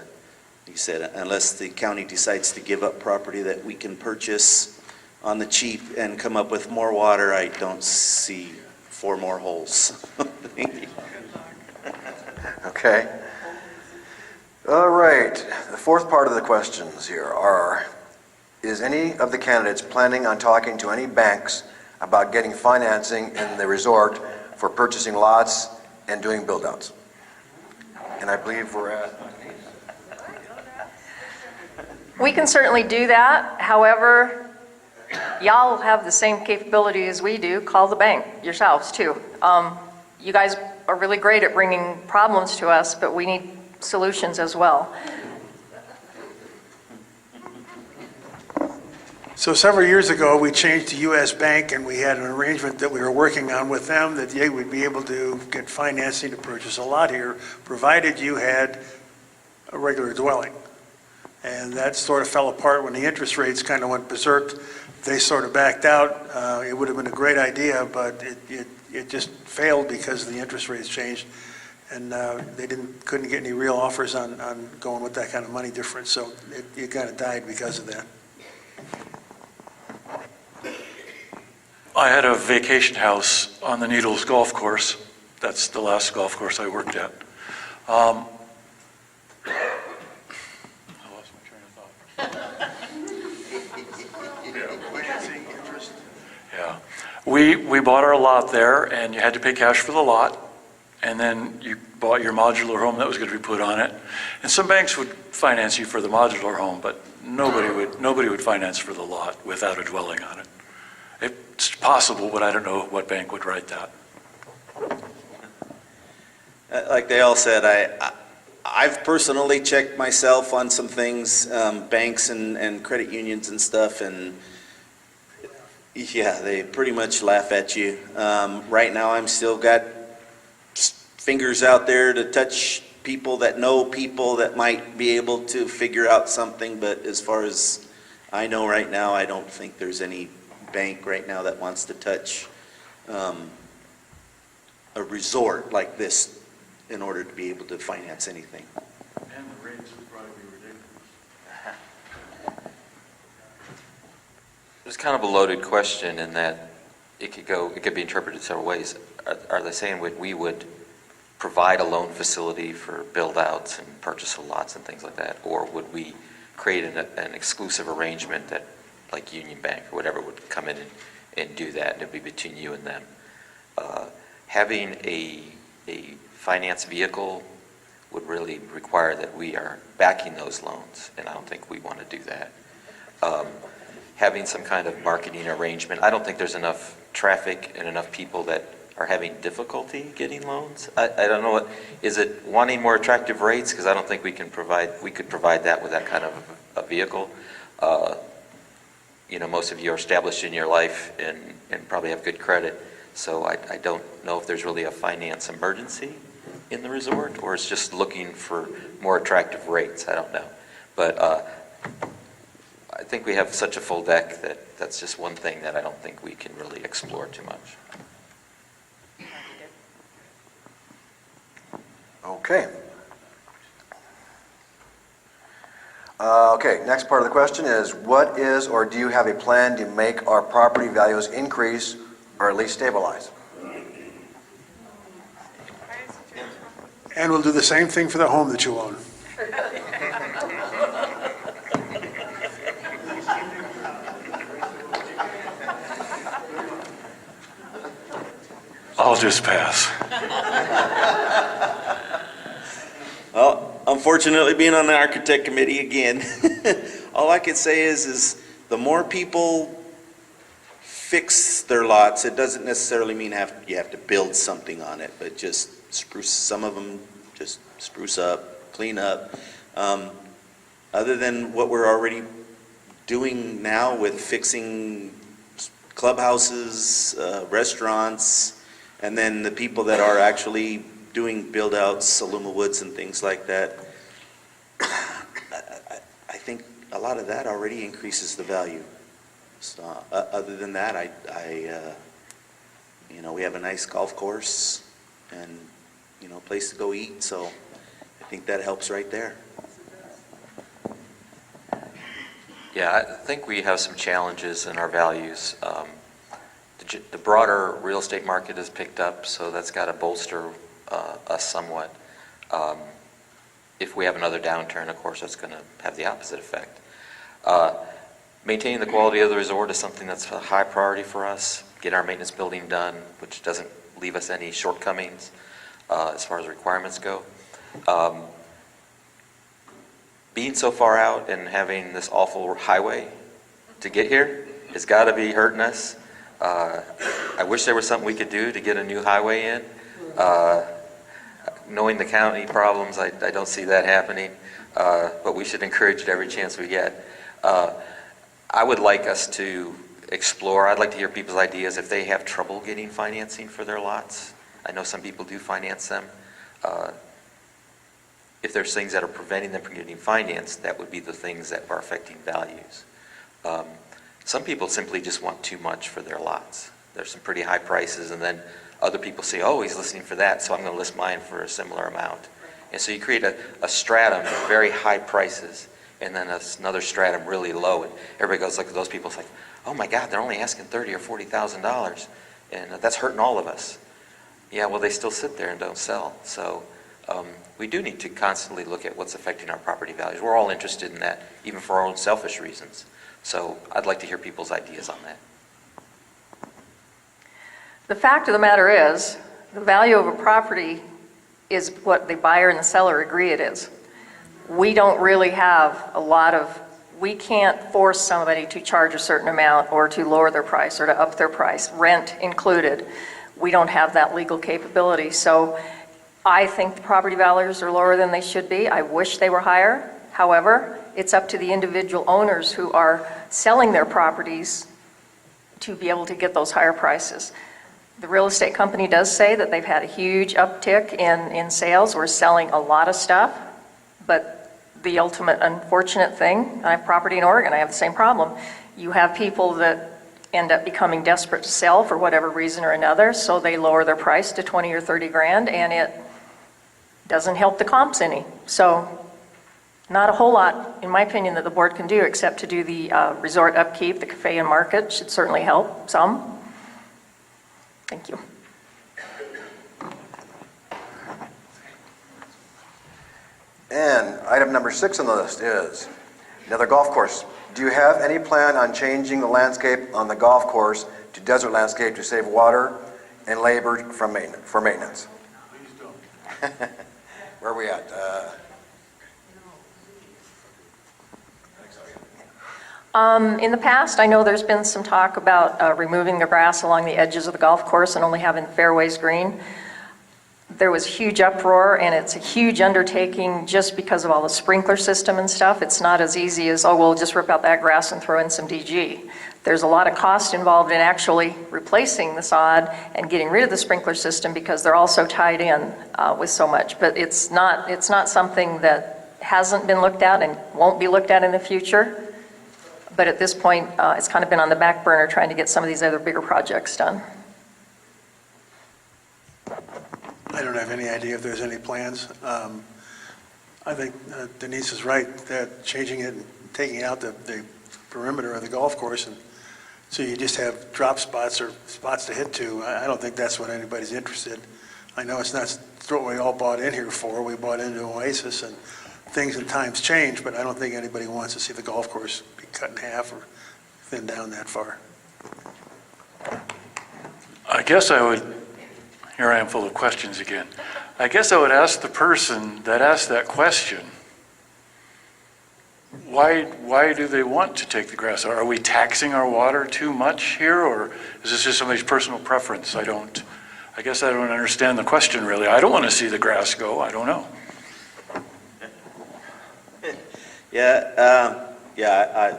you said, unless the county decides to give up property that we can purchase on the cheap and come up with more water, I don't see 4 more holes. Thank you. Okay. All right. The fourth part of the questions here are, is any of the candidates planning on talking to any banks about getting financing in the resort for purchasing lots and doing build-outs? And I believe we're at... We can certainly do that. However, y'all have the same capability as we do. Call the bank yourselves, too. You guys are really great at bringing problems to us, but we need solutions as well. So several years ago, we changed to US Bank, and we had an arrangement that we were working on with them that they would be able to get financing to purchase a lot here, provided you had a regular dwelling. And that sort of fell apart when the interest rates kind of went berserk. They sort of backed out. It would have been a great idea, but it just failed because the interest rates changed. And they couldn't get any real offers on going with that kind of money difference. So it kind of died because of that. I had a vacation house on the Needles Golf Course. That's the last golf course I worked at. I lost my train of thought. Yeah. We bought our lot there, and you had to pay cash for the lot, and then you bought your modular home that was going to be put on it. And some banks would finance you for the modular home, but nobody would finance for the lot without a dwelling on it. It's possible, but I don't know what bank would write that. Like they all said, I've personally checked myself on some things, banks and credit unions and stuff, and yeah, they pretty much laugh at you. Right now, I'm still got fingers out there to touch people that know people that might be able to figure out something, but as far as I know right now, I don't think there's any bank right now that wants to touch a resort like this in order to be able to finance anything. And the rates would probably be ridiculous. It's kind of a loaded question in that it could be interpreted several ways. Are they saying we would provide a loan facility for build-outs and purchase of lots and things like that? Or would we create an exclusive arrangement that, like Union Bank or whatever, would come in and do that, and it'd be between you and them? Having a finance vehicle would really require that we are backing those loans, and I don't think we want to do that. Having some kind of marketing arrangement, I don't think there's enough traffic and enough people that are having difficulty getting loans. I don't know, is it wanting more attractive rates? Because I don't think we could provide that with that kind of a vehicle. Most of you are established in your life and probably have good credit, so I don't know if there's really a finance emergency in the resort, or it's just looking for more attractive rates. I don't know. But I think we have such a full deck that's just one thing that I don't think we can really explore too much. Okay. Okay, next part of the question is, what is or do you have a plan to make our property values increase or at least stabilize? And we'll do the same thing for the home that you own. I'll just pass. Well, unfortunately, being on the architect committee again, all I can say is the more people fix their lots, it doesn't necessarily mean you have to build something on it, but just spruce some of them, just spruce up, clean up. Other than what we're already doing now with fixing clubhouses, restaurants, and then the people that are actually doing build-outs, Saluma Woods and things like that, I think a lot of that already increases the value. So, other than that, we have a nice golf course and, place to go eat, so I think that helps right there. Yeah, I think we have some challenges in our values. The broader real estate market has picked up, so that's got to bolster us somewhat. If we have another downturn, of course, that's going to have the opposite effect. Maintaining the quality of the resort is something that's a high priority for us. Get our maintenance building done, which doesn't leave us any shortcomings as far as requirements go. Being so far out and having this awful highway to get here has got to be hurting us. I wish there was something we could do to get a new highway in. Knowing the county problems, I don't see that happening, but we should encourage it every chance we get. I would like us to explore, I'd like to hear people's ideas if they have trouble getting financing for their lots. I know some people do finance them. If there's things that are preventing them from getting financed, that would be the things that are affecting values. Some people simply just want too much for their lots. There's some pretty high prices, and then other people say, oh, he's listening for that, so I'm going to list mine for a similar amount. And so you create a stratum of very high prices, and then another stratum really low, and everybody goes, look at those people, it's like, oh my God, they're only asking $30,000 or $40,000, and that's hurting all of us. Yeah, well, they still sit there and don't sell. So we do need to constantly look at what's affecting our property values. We're all interested in that, even for our own selfish reasons. So I'd like to hear people's ideas on that. The fact of the matter is, the value of a property is what the buyer and the seller agree it is. We don't really have we can't force somebody to charge a certain amount or to lower their price or to up their price, rent included. We don't have that legal capability. So I think the property values are lower than they should be. I wish they were higher. However, it's up to the individual owners who are selling their properties to be able to get those higher prices. The real estate company does say that they've had a huge uptick in sales. We're selling a lot of stuff, but the ultimate unfortunate thing, I have property in Oregon, I have the same problem. You have people that end up becoming desperate to sell for whatever reason or another, so they lower their price to 20 or 30 grand, and it doesn't help the comps any. So not a whole lot, in my opinion, that the board can do except to do the resort upkeep. The cafe and market should certainly help some. Thank you. And item number 6 on the list is another golf course. Do you have any plan on changing the landscape on the golf course to desert landscape to save water and labor for maintenance? Please don't. Where are we at? In the past, I know there's been some talk about removing the grass along the edges of the golf course and only having fairways green. There was huge uproar, and it's a huge undertaking just because of all the sprinkler system and stuff. It's not as easy as, oh, we'll just rip out that grass and throw in some DG. There's a lot of cost involved in actually replacing the sod and getting rid of the sprinkler system because they're also tied in with so much. But it's not something that hasn't been looked at and won't be looked at in the future. But at this point, it's kind of been on the back burner trying to get some of these other bigger projects done. I don't have any idea if there's any plans. I think Denise is right that changing it and taking out the perimeter of the golf course, and so you just have drop spots or spots to hit to. I don't think that's what anybody's interested. I know it's not what we all bought in here for. We bought into Oasis, and things and times change, but I don't think anybody wants to see the golf course be cut in half or thinned down that far. I guess I would, here I am full of questions again. I guess I would ask the person that asked that question, why do they want to take the grass? Are we taxing our water too much here, or is this just somebody's personal preference? I guess I don't understand the question really. I don't want to see the grass go, I don't know.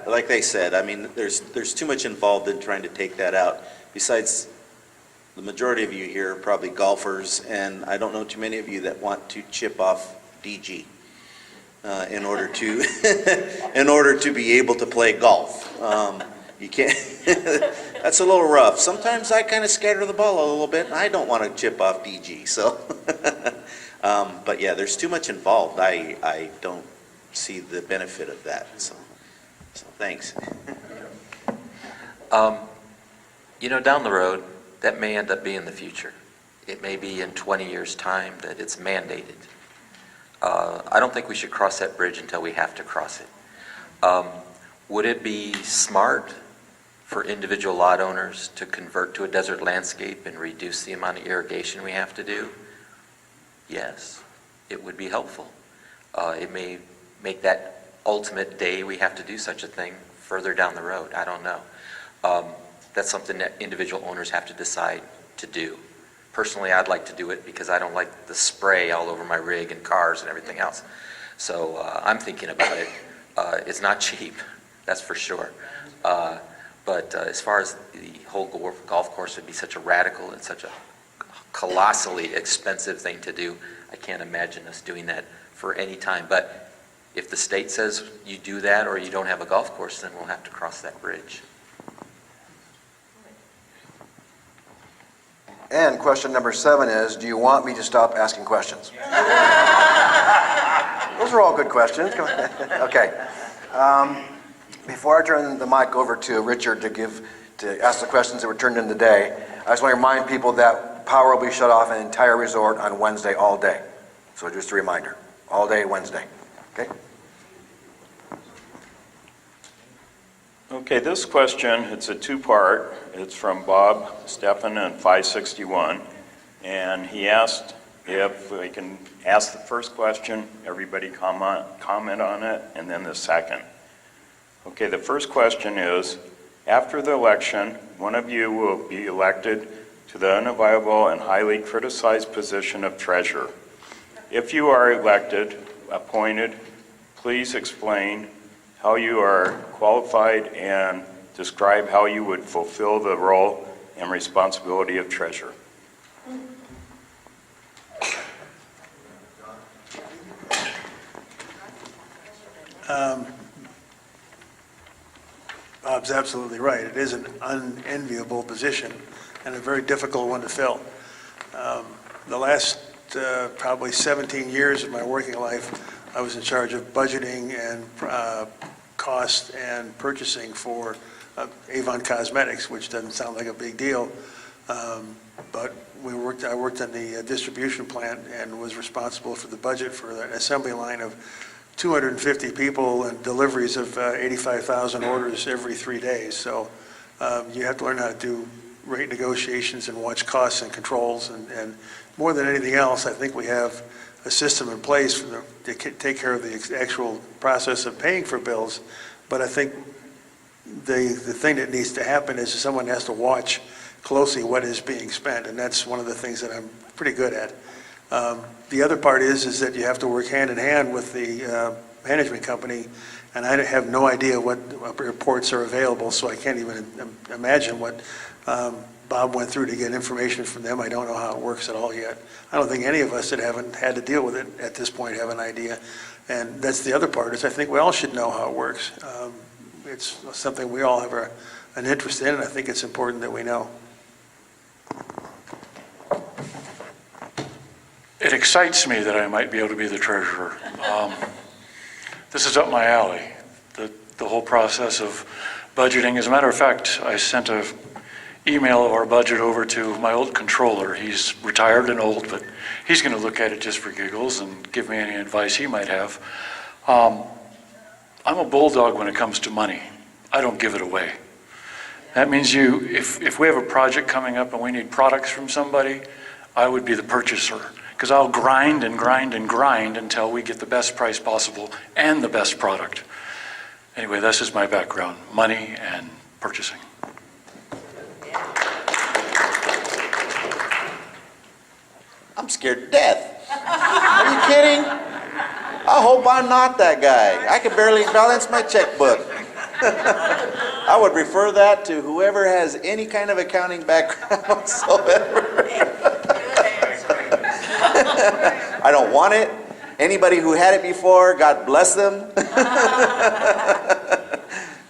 Like they said, I mean, there's too much involved in trying to take that out. Besides, the majority of you here are probably golfers, and I don't know too many of you that want to chip off DG in order to be able to play golf. You can't. That's a little rough. Sometimes I kind of scatter the ball a little bit, and I don't want to chip off DG. So, but yeah, there's too much involved. I don't see the benefit of that. So thanks. Down the road, that may end up being the future. It may be in 20 years' time that it's mandated. I don't think we should cross that bridge until we have to cross it. Would it be smart for individual lot owners to convert to a desert landscape and reduce the amount of irrigation we have to do? Yes, it would be helpful. It may make that ultimate day we have to do such a thing further down the road. I don't know. That's something that individual owners have to decide to do. Personally, I'd like to do it because I don't like the spray all over my rig and cars and everything else. So I'm thinking about it. It's not cheap, that's for sure. But as far as the whole golf course would be such a radical and such a colossally expensive thing to do, I can't imagine us doing that for any time. But if the state says you do that or you don't have a golf course, then we'll have to cross that bridge. And question number 7 is, do you want me to stop asking questions? Those are all good questions. Come on. Okay. Before I turn the mic over to Richard to ask the questions that were turned in today, I just want to remind people that power will be shut off in the entire resort on Wednesday all day. So just a reminder, all day Wednesday. Okay? Okay, this question, it's a two-part. It's from Bob Steffen in 561. And he asked if we can ask the first question, everybody comment on it, and then the second. Okay, the first question is, after the election, one of you will be elected to the unavailable and highly criticized position of treasurer. If you are elected, appointed, please explain how you are qualified and describe how you would fulfill the role and responsibility of treasurer. Bob's absolutely right. It is an unenviable position and a very difficult one to fill. The last probably 17 years of my working life, I was in charge of budgeting and cost and purchasing for Avon Cosmetics, which doesn't sound like a big deal, but I worked on the distribution plant and was responsible for the budget for an assembly line of 250 people and deliveries of 85,000 orders every 3 days. So you have to learn how to do rate negotiations and watch costs and controls. And more than anything else, I think we have a system in place to take care of the actual process of paying for bills. But I think the thing that needs to happen is someone has to watch closely what is being spent, and that's one of the things that I'm pretty good at. The other part is that you have to work hand in hand with the management company, and I have no idea what reports are available, so I can't even imagine what Bob went through to get information from them. I don't know how it works at all yet. I don't think any of us that haven't had to deal with it at this point have an idea. And that's the other part, is I think we all should know how it works. It's something we all have an interest in, and I think it's important that we know. It excites me that I might be able to be the treasurer. This is up my alley, the whole process of budgeting. As a matter of fact, I sent an email of our budget over to my old controller. He's retired and old, but he's going to look at it just for giggles and give me any advice he might have. I'm a bulldog when it comes to money. I don't give it away. That means if we have a project coming up and we need products from somebody, I would be the purchaser, because I'll grind and grind and grind until we get the best price possible and the best product. Anyway, this is my background, money and purchasing. I'm scared to death. Are you kidding? I hope I'm not that guy. I can barely balance my checkbook. I would refer that to whoever has any kind of accounting background whatsoever. I don't want it. Anybody who had it before, God bless them.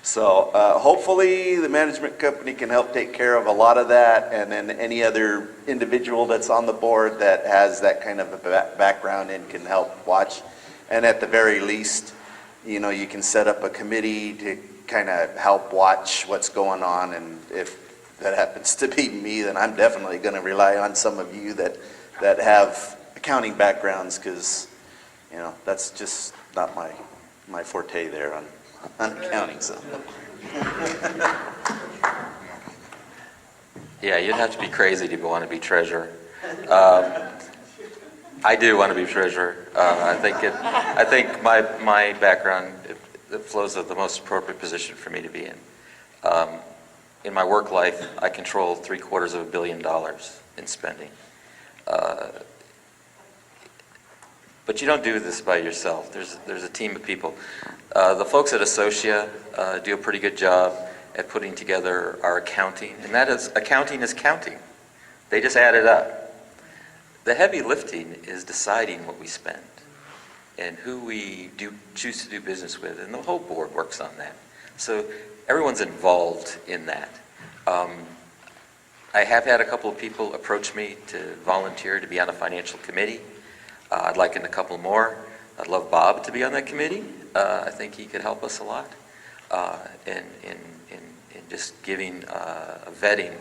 So hopefully the management company can help take care of a lot of that, and then any other individual that's on the board that has that kind of a background and can help watch. And at the very least, you know, you can set up a committee to kind of help watch what's going on. And if that happens to be me, then I'm definitely going to rely on some of you that have accounting backgrounds, because, you know, that's just not my forte there on accounting. So. Yeah, you'd have to be crazy to want to be treasurer. I do want to be treasurer. I think my background it flows of the most appropriate position for me to be in. in my work life, I control $750 million in spending. But you don't do this by yourself. There's a team of people. The folks at Associa do a pretty good job at putting together our accounting, and that is, accounting is counting. They just add it up. The heavy lifting is deciding what we spend and who we choose to do business with, and the whole board works on that. So everyone's involved in that. I have had a couple of people approach me to volunteer to be on a financial committee. I'd like a couple more. I'd love Bob to be on that committee. I think he could help us a lot in just giving, vetting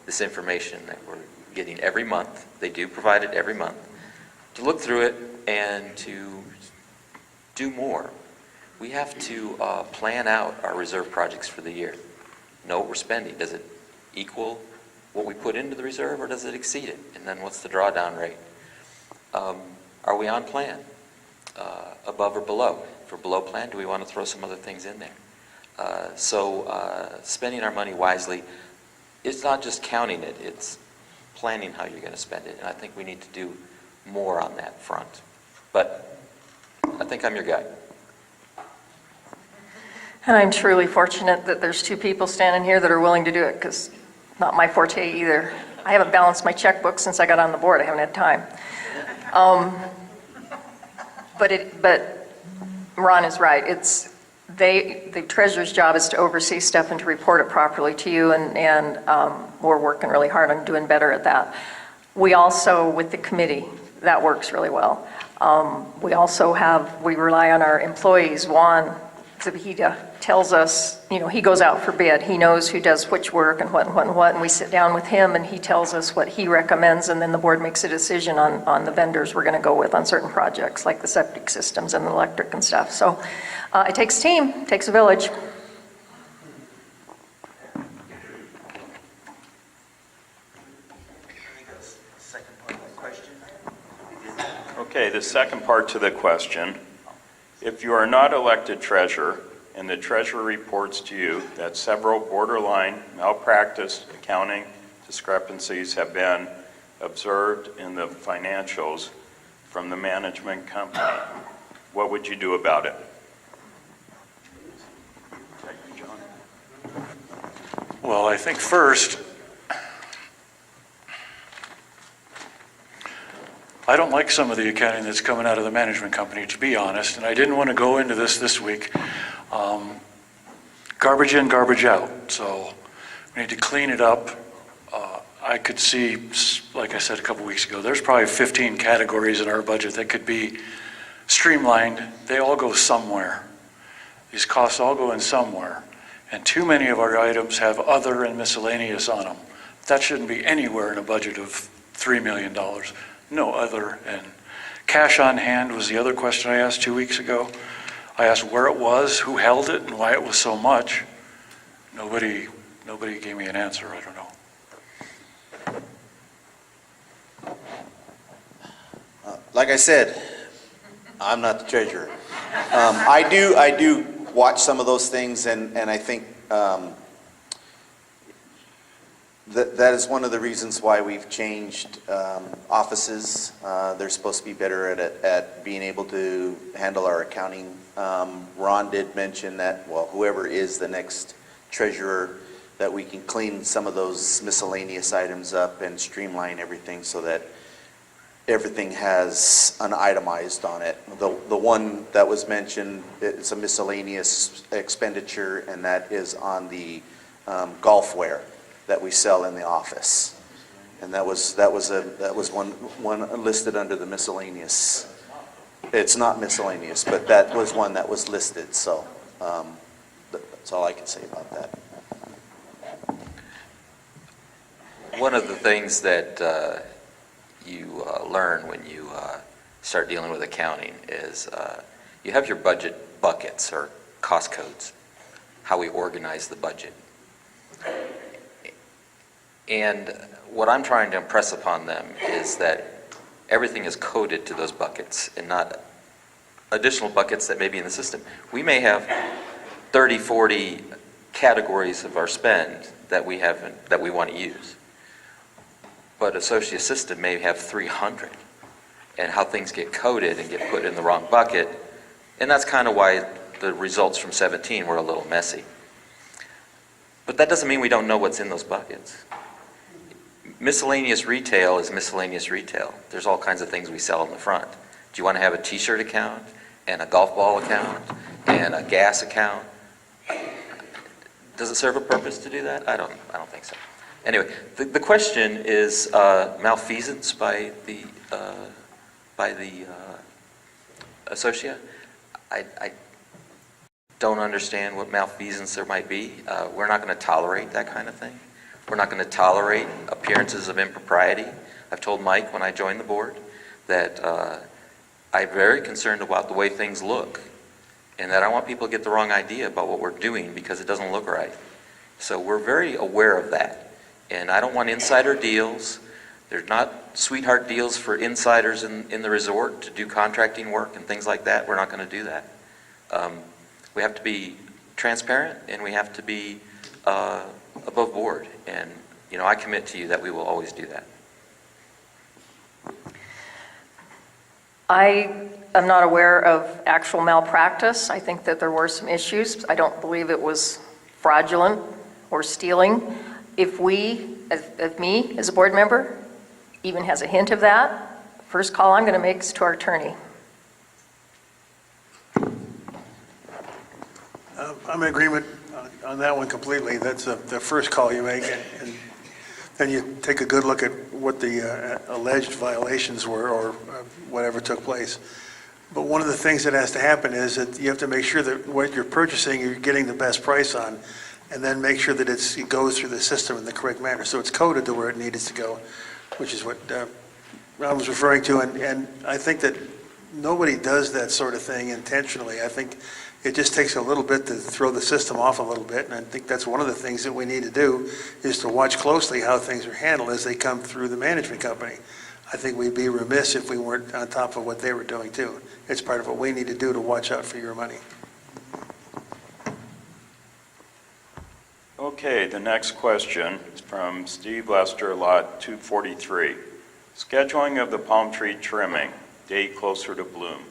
this information that we're getting every month. They do provide it every month. To look through it and to do more. We have to plan out our reserve projects for the year. Know what we're spending. Does it equal what we put into the reserve, or does it exceed it? And then what's the drawdown rate? Are we on plan? Above or below? If we're below plan, do we want to throw some other things in there? So spending our money wisely, it's not just counting it, it's planning how you're going to spend it. And I think we need to do more on that front. But I think I'm your guy. And I'm truly fortunate that there's two people standing here that are willing to do it, because not my forte either. I haven't balanced my checkbook since I got on the board. I haven't had time. But Ron is right. It's the treasurer's job is to oversee stuff and to report it properly to you, and we're working really hard on doing better at that. We also, with the committee, that works really well. We rely on our employees. Juan Zepeda tells us, he goes out for bid. He knows who does which work and what, and we sit down with him and he tells us what he recommends, and then the board makes a decision on the vendors we're going to go with on certain projects, like the septic systems and the electric and stuff. So it takes a team, it takes a village. Okay, the second part to the question. If you are not elected treasurer and the treasurer reports to you that several borderline malpractice accounting discrepancies have been observed in the financials from the management company, what would you do about it? Well, I think first, I don't like some of the accounting that's coming out of the management company, to be honest, and I didn't want to go into this week. Garbage in, garbage out, so we need to clean it up. I could see, like I said a couple weeks ago, there's probably 15 categories in our budget that could be streamlined. They all go somewhere. These costs all go in somewhere, and too many of our items have other and miscellaneous on them. That shouldn't be anywhere in a budget of $3 million. No other. And cash on hand was the other question I asked 2 weeks ago. I asked where it was, who held it, and why it was so much. Nobody gave me an answer. I don't know. Like I said, I'm not the treasurer. I do watch some of those things, and I think that is one of the reasons why we've changed offices. They're supposed to be better at being able to handle our accounting. Ron did mention that, well, whoever is the next treasurer, that we can clean some of those miscellaneous items up and streamline everything so that everything has an itemized on it. The one that was mentioned, it's a miscellaneous expenditure, and that is on the golfware that we sell in the office, and that was one listed under the miscellaneous. It's not miscellaneous, but that was one that was listed. So that's all I can say about that. One of the things that you learn when you start dealing with accounting is you have your budget buckets or cost codes, how we organize the budget. And what I'm trying to impress upon them is that everything is coded to those buckets and not additional buckets that may be in the system. We may have 30, 40 categories of our spend that we haven't, that we want to use. But Associate System may have 300, and how things get coded and get put in the wrong bucket. And that's kind of why the results from 17 were a little messy. But that doesn't mean we don't know what's in those buckets. Miscellaneous retail is miscellaneous retail. There's all kinds of things we sell in the front. Do you want to have a t-shirt account and a golf ball account and a gas account? Does it serve a purpose to do that? I don't think so. Anyway, the question is malfeasance by the associate. I don't understand what malfeasance there might be. We're not going to tolerate that kind of thing. We're not going to tolerate appearances of impropriety. I've told Mike when I joined the board that I'm very concerned about the way things look, and that I want people to get the wrong idea about what we're doing because it doesn't look right. So we're very aware of that. And I don't want insider deals. There's not sweetheart deals for insiders in the resort to do contracting work and things like that. We're not going to do that. We have to be transparent, and we have to be above board. And, you know, I commit to you that we will always do that. I am not aware of actual malpractice. I think that there were some issues. I don't believe it was fraudulent or stealing. If we, if me as a board member, even has a hint of that, first call I'm going to make is to our attorney. I'm in agreement on that one completely. That's the first call you make, and then you take a good look at what the alleged violations were or whatever took place. But one of the things that has to happen is that you have to make sure that what you're purchasing, you're getting the best price on, and then make sure that it goes through the system in the correct manner. So it's coded to where it needs to go, which is what Ron was referring to. And I think that nobody does that sort of thing intentionally. I think it just takes a little bit to throw the system off a little bit, and I think that's one of the things that we need to do is to watch closely how things are handled as they come through the management company. I think we'd be remiss if we weren't on top of what they were doing too. It's part of what we need to do to watch out for your money. Okay, the next question is from Steve Lester, Lot 243. Scheduling of the palm tree trimming, day closer to bloom.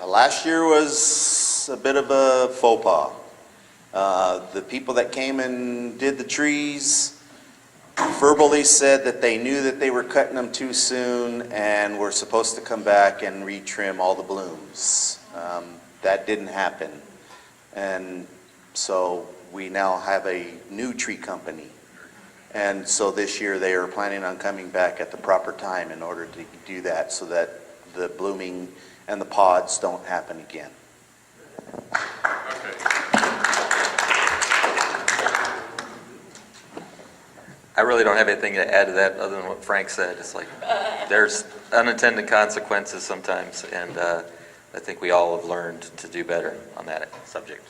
Last year was a bit of a faux pas. The people that came and did the trees verbally said that they knew that they were cutting them too soon and were supposed to come back and retrim all the blooms. That didn't happen. And so we now have a new tree company. And so this year they are planning on coming back at the proper time in order to do that so that the blooming and the pods don't happen again. I really don't have anything to add to that other than what Frank said. It's like there's unintended consequences sometimes, and I think we all have learned to do better on that subject.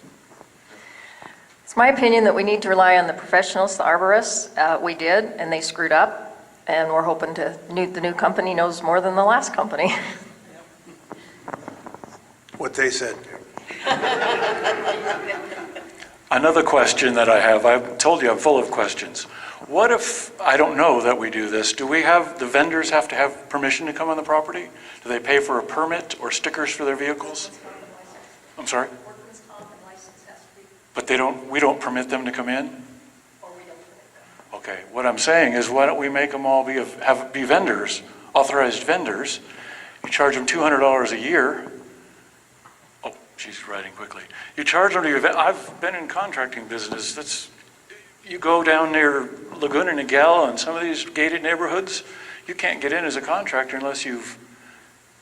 It's my opinion that we need to rely on the professionals, the arborists. We did, and they screwed up, and we're hoping the new company knows more than the last company. What they said. Another question that I have, I told you I'm full of questions. What if, I don't know that we do this, do we have, the vendors have to have permission to come on the property? Do they pay for a permit or stickers for their vehicles? I'm sorry? But we don't permit them to come in? Okay, what I'm saying is why don't we make them all be vendors, authorized vendors? You charge them $200 a year. Oh, she's writing quickly. You charge them to your, I've been in contracting business. You go down near Laguna Niguel and some of these gated neighborhoods, you can't get in as a contractor unless you've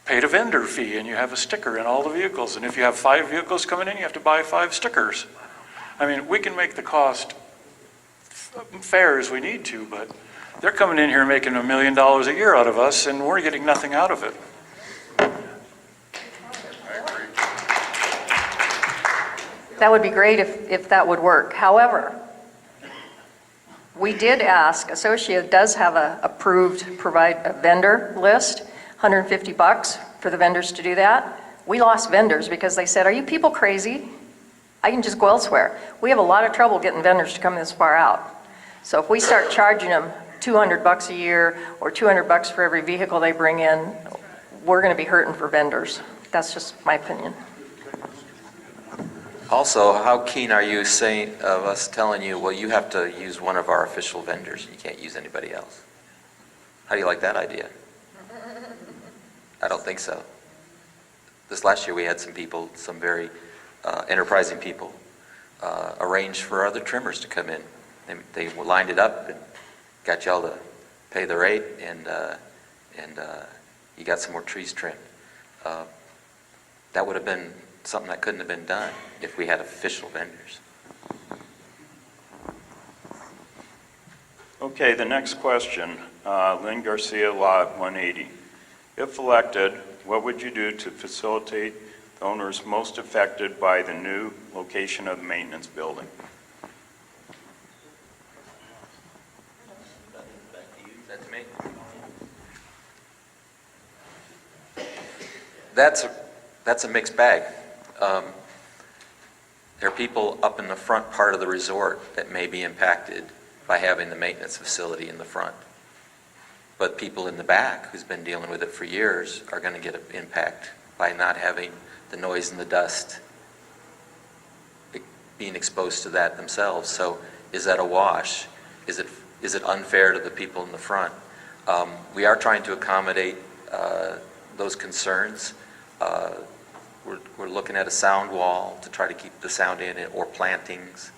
paid a vendor fee and you have a sticker in all the vehicles. And if you have 5 vehicles coming in, you have to buy 5 stickers. I mean, we can make the cost fair as we need to, but they're coming in here making $1 million a year out of us, and we're getting nothing out of it. That would be great if that would work. However, we did ask, Associate does have a approved vendor list, $150 for the vendors to do that. We lost vendors because they said, are you people crazy? I can just go elsewhere. We have a lot of trouble getting vendors to come this far out. So if we start charging them $200 a year or $200 for every vehicle they bring in, we're going to be hurting for vendors. That's just my opinion. Also, how keen are you of us telling you, well, you have to use one of our official vendors, you can't use anybody else? How do you like that idea? I don't think so. This last year we had some people, some very enterprising people, arrange for other trimmers to come in. They lined it up and got y'all to pay the rate, and you got some more trees trimmed. That would have been something that couldn't have been done if we had official vendors. Okay, the next question, Lynn Garcia, Lot 180. If elected, what would you do to facilitate the owners most affected by the new location of the maintenance building? That's me. That's a mixed bag. There are people up in the front part of the resort that may be impacted by having the maintenance facility in the front. But people in the back who's been dealing with it for years are going to get an impact by not having the noise and the dust being exposed to that themselves. So is that a wash? Is it unfair to the people in the front? We are trying to accommodate those concerns. We're looking at a sound wall to try to keep the sound in it, or plantings.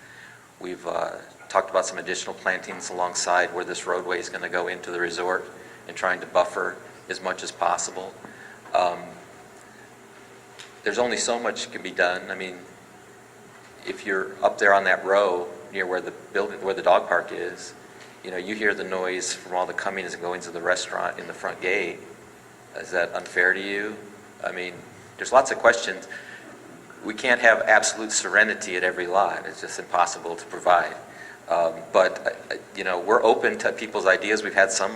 We've talked about some additional plantings alongside where this roadway is going to go into the resort, and trying to buffer as much as possible. There's only so much can be done. I mean, if you're up there on that row near where the dog park is, you hear the noise from all the comings and goings of the restaurant in the front gate. Is that unfair to you? I mean, there's lots of questions. We can't have absolute serenity at every lot. It's just impossible to provide. But we're open to people's ideas. We've had some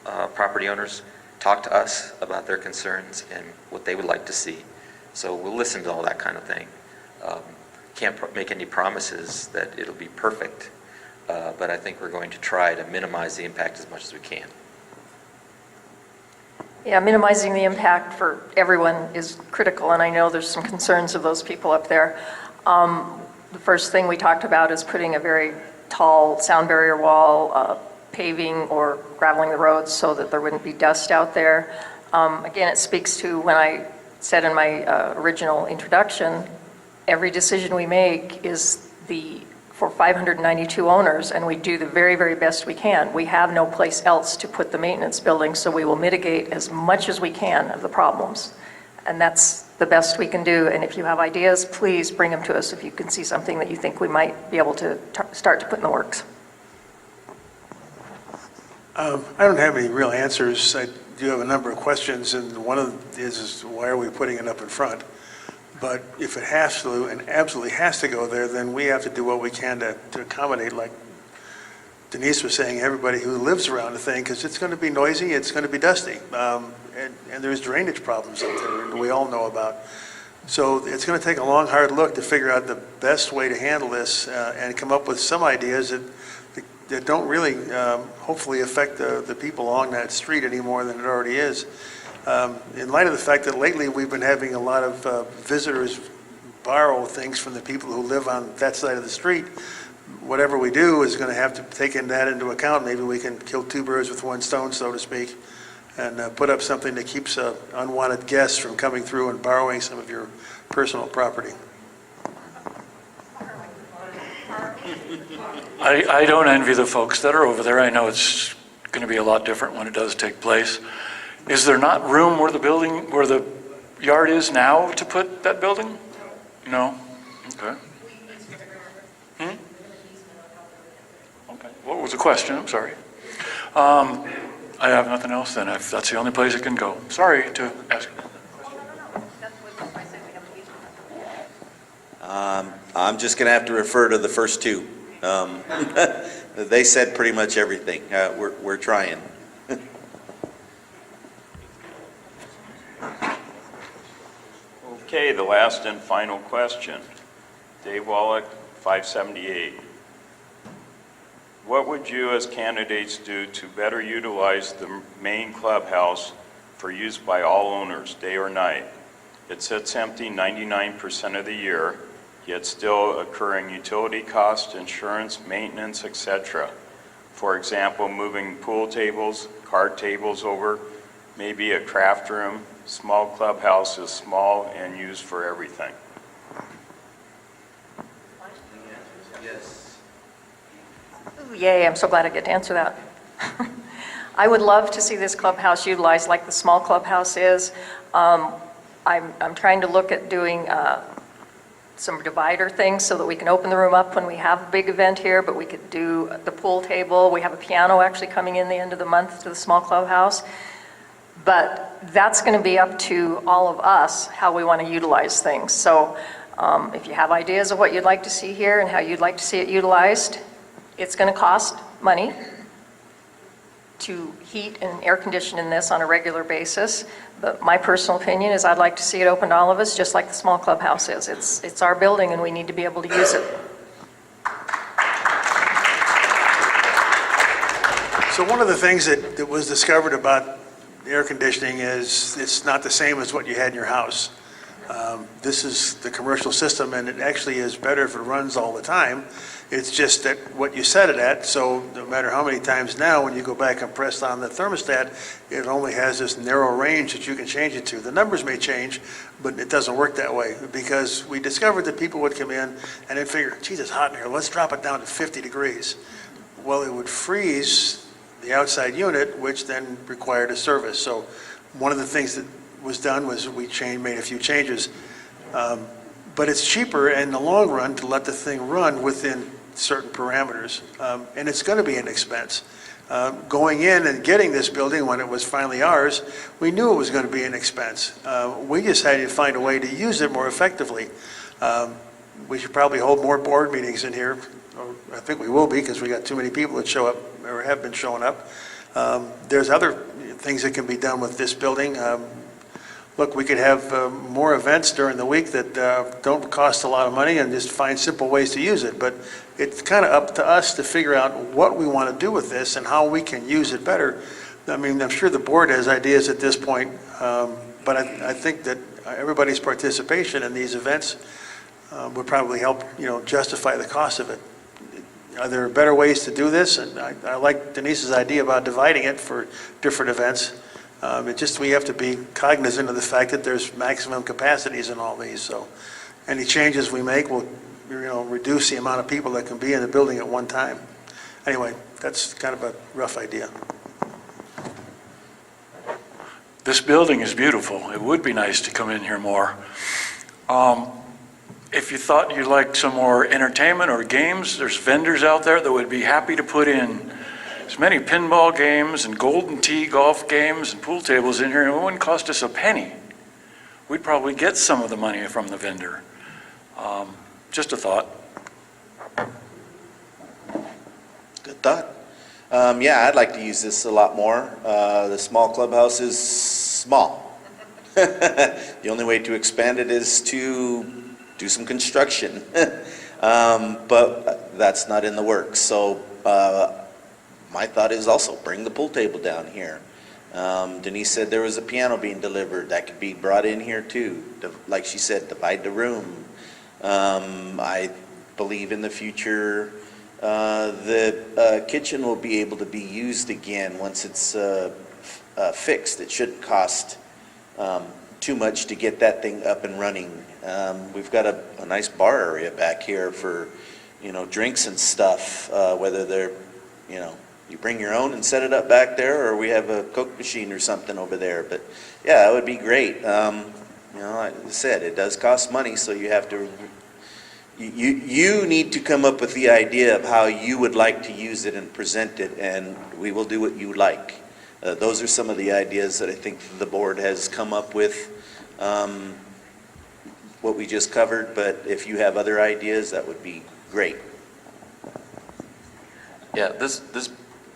property owners talk to us about their concerns and what they would like to see. So we'll listen to all that kind of thing. Can't make any promises that it'll be perfect, but I think we're going to try to minimize the impact as much as we can. Yeah, minimizing the impact for everyone is critical, and I know there's some concerns of those people up there. The first thing we talked about is putting a very tall sound barrier wall, paving or graveling the roads so that there wouldn't be dust out there. Again, it speaks to when I said in my original introduction, every decision we make is for 592 owners, and we do the very, very best we can. We have no place else to put the maintenance building, so we will mitigate as much as we can of the problems. And that's the best we can do. And if you have ideas, please bring them to us if you can see something that you think we might be able to start to put in the works. I don't have any real answers. I do have a number of questions, and one of them is why are we putting it up in front? But if it has to and absolutely has to go there, then we have to do what we can to accommodate, like Denise was saying, everybody who lives around the thing, because it's going to be noisy, it's going to be dusty, and there's drainage problems up there that we all know about. So it's going to take a long, hard look to figure out the best way to handle this and come up with some ideas that don't really, hopefully, affect the people along that street any more than it already is. In light of the fact that lately we've been having a lot of visitors borrow things from the people who live on that side of the street, whatever we do is going to have to take that into account. Maybe we can kill two birds with one stone, so to speak, and put up something that keeps unwanted guests from coming through and borrowing some of your personal property. I don't envy the folks that are over there. I know it's going to be a lot different when it does take place. Is there not room where the yard is now to put that building? No? Okay. Okay. What was the question? I'm sorry. I have nothing else then, if that's the only place it can go. Sorry to ask. I'm just going to have to refer to the first two. They said pretty much everything. We're trying. Okay, the last and final question. Dave Wallach, 578. What would you as candidates do to better utilize the main clubhouse for use by all owners, day or night? It sits empty 99% of the year, yet still occurring utility costs, insurance, maintenance, etc. For example, moving pool tables, card tables over, maybe a craft room. Small clubhouse is small and used for everything. Ooh, yay, I'm so glad I get to answer that. I would love to see this clubhouse utilized like the small clubhouse is. I'm trying to look at doing some divider things so that we can open the room up when we have a big event here, but we could do the pool table. We have a piano actually coming in the end of the month to the small clubhouse. But that's going to be up to all of us, how we want to utilize things. So if you have ideas of what you'd like to see here and how you'd like to see it utilized, it's going to cost money to heat and air condition in this on a regular basis. But my personal opinion is I'd like to see it open to all of us, just like the small clubhouse is. It's our building and we need to be able to use it. So one of the things that was discovered about air conditioning is it's not the same as what you had in your house. This is the commercial system, and it actually is better if it runs all the time. It's just that what you set it at, so no matter how many times now, when you go back and press on the thermostat, it only has this narrow range that you can change it to. The numbers may change, but it doesn't work that way, because we discovered that people would come in and they'd figure, geez, it's hot in here, let's drop it down to 50 degrees. Well, it would freeze the outside unit, which then required a service. So one of the things that was done was we made a few changes. But it's cheaper in the long run to let the thing run within certain parameters. And it's going to be an expense. Going in and getting this building when it was finally ours, we knew it was going to be an expense. We just had to find a way to use it more effectively. We should probably hold more board meetings in here. Or I think we will be, because we got too many people that show up or have been showing up. There's other things that can be done with this building. Look, we could have more events during the week that don't cost a lot of money and just find simple ways to use it. But it's kind of up to us to figure out what we want to do with this and how we can use it better. I mean, I'm sure the board has ideas at this point, but I think that everybody's participation in these events would probably help, justify the cost of it. Are there better ways to do this? And I like Denise's idea about dividing it for different events. We have to be cognizant of the fact that there's maximum capacities in all these. So any changes we make will, reduce the amount of people that can be in the building at one time. Anyway, that's kind of a rough idea. This building is beautiful. It would be nice to come in here more. If you thought you'd like some more entertainment or games, there's vendors out there that would be happy to put in as many pinball games and golden tee golf games and pool tables in here, and it wouldn't cost us a penny. We'd probably get some of the money from the vendor. Just a thought. Good thought. Yeah, I'd like to use this a lot more. The small clubhouse is small. The only way to expand it is to do some construction. But that's not in the works. So my thought is also bring the pool table down here. Denise said there was a piano being delivered. That could be brought in here too. Like she said, divide the room. I believe in the future the kitchen will be able to be used again once it's fixed. It shouldn't cost too much to get that thing up and running. We've got a nice bar area back here for, drinks and stuff, whether they're, you bring your own and set it up back there, or we have a Coke machine or something over there. But yeah, that would be great. Like I said, it does cost money, so you have to, you need to come up with the idea of how you would like to use it and present it, and we will do what you like. Those are some of the ideas that I think the board has come up with, what we just covered, but if you have other ideas, that would be great. Yeah, this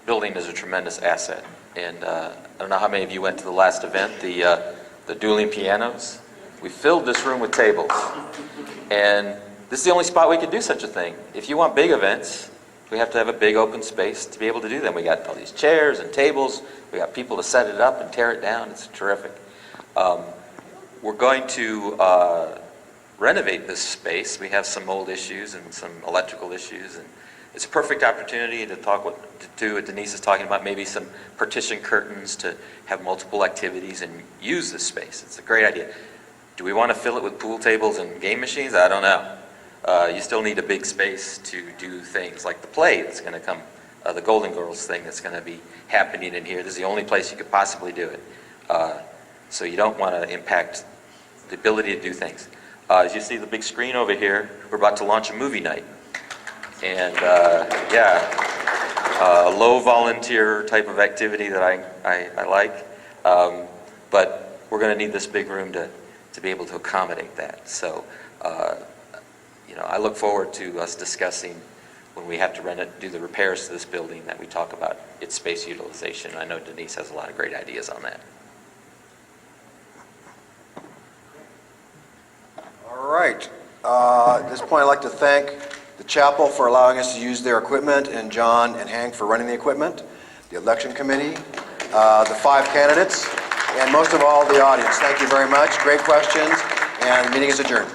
building is a tremendous asset, and I don't know how many of you went to the last event, the dueling pianos. We filled this room with tables. And this is the only spot we could do such a thing. If you want big events, we have to have a big open space to be able to do them. We got all these chairs and tables. We got people to set it up and tear it down. It's terrific. We're going to renovate this space. We have some old issues and some electrical issues, and it's a perfect opportunity to do what Denise is talking about, maybe some partition curtains to have multiple activities and use this space. It's a great idea. Do we want to fill it with pool tables and game machines? I don't know. You still need a big space to do things like the play that's going to come, the Golden Girls thing that's going to be happening in here. This is the only place you could possibly do it. So you don't want to impact the ability to do things. As you see the big screen over here, we're about to launch a movie night. And a low volunteer type of activity that I like. But we're going to need this big room to be able to accommodate that. So, I look forward to us discussing when we have to do the repairs to this building, that we talk about its space utilization. I know Denise has a lot of great ideas on that. All right. At this point, I'd like to thank the chapel for allowing us to use their equipment, and John and Hank for running the equipment, the election committee, the 5 candidates, and most of all, the audience. Thank you very much. Great questions, and the meeting is adjourned.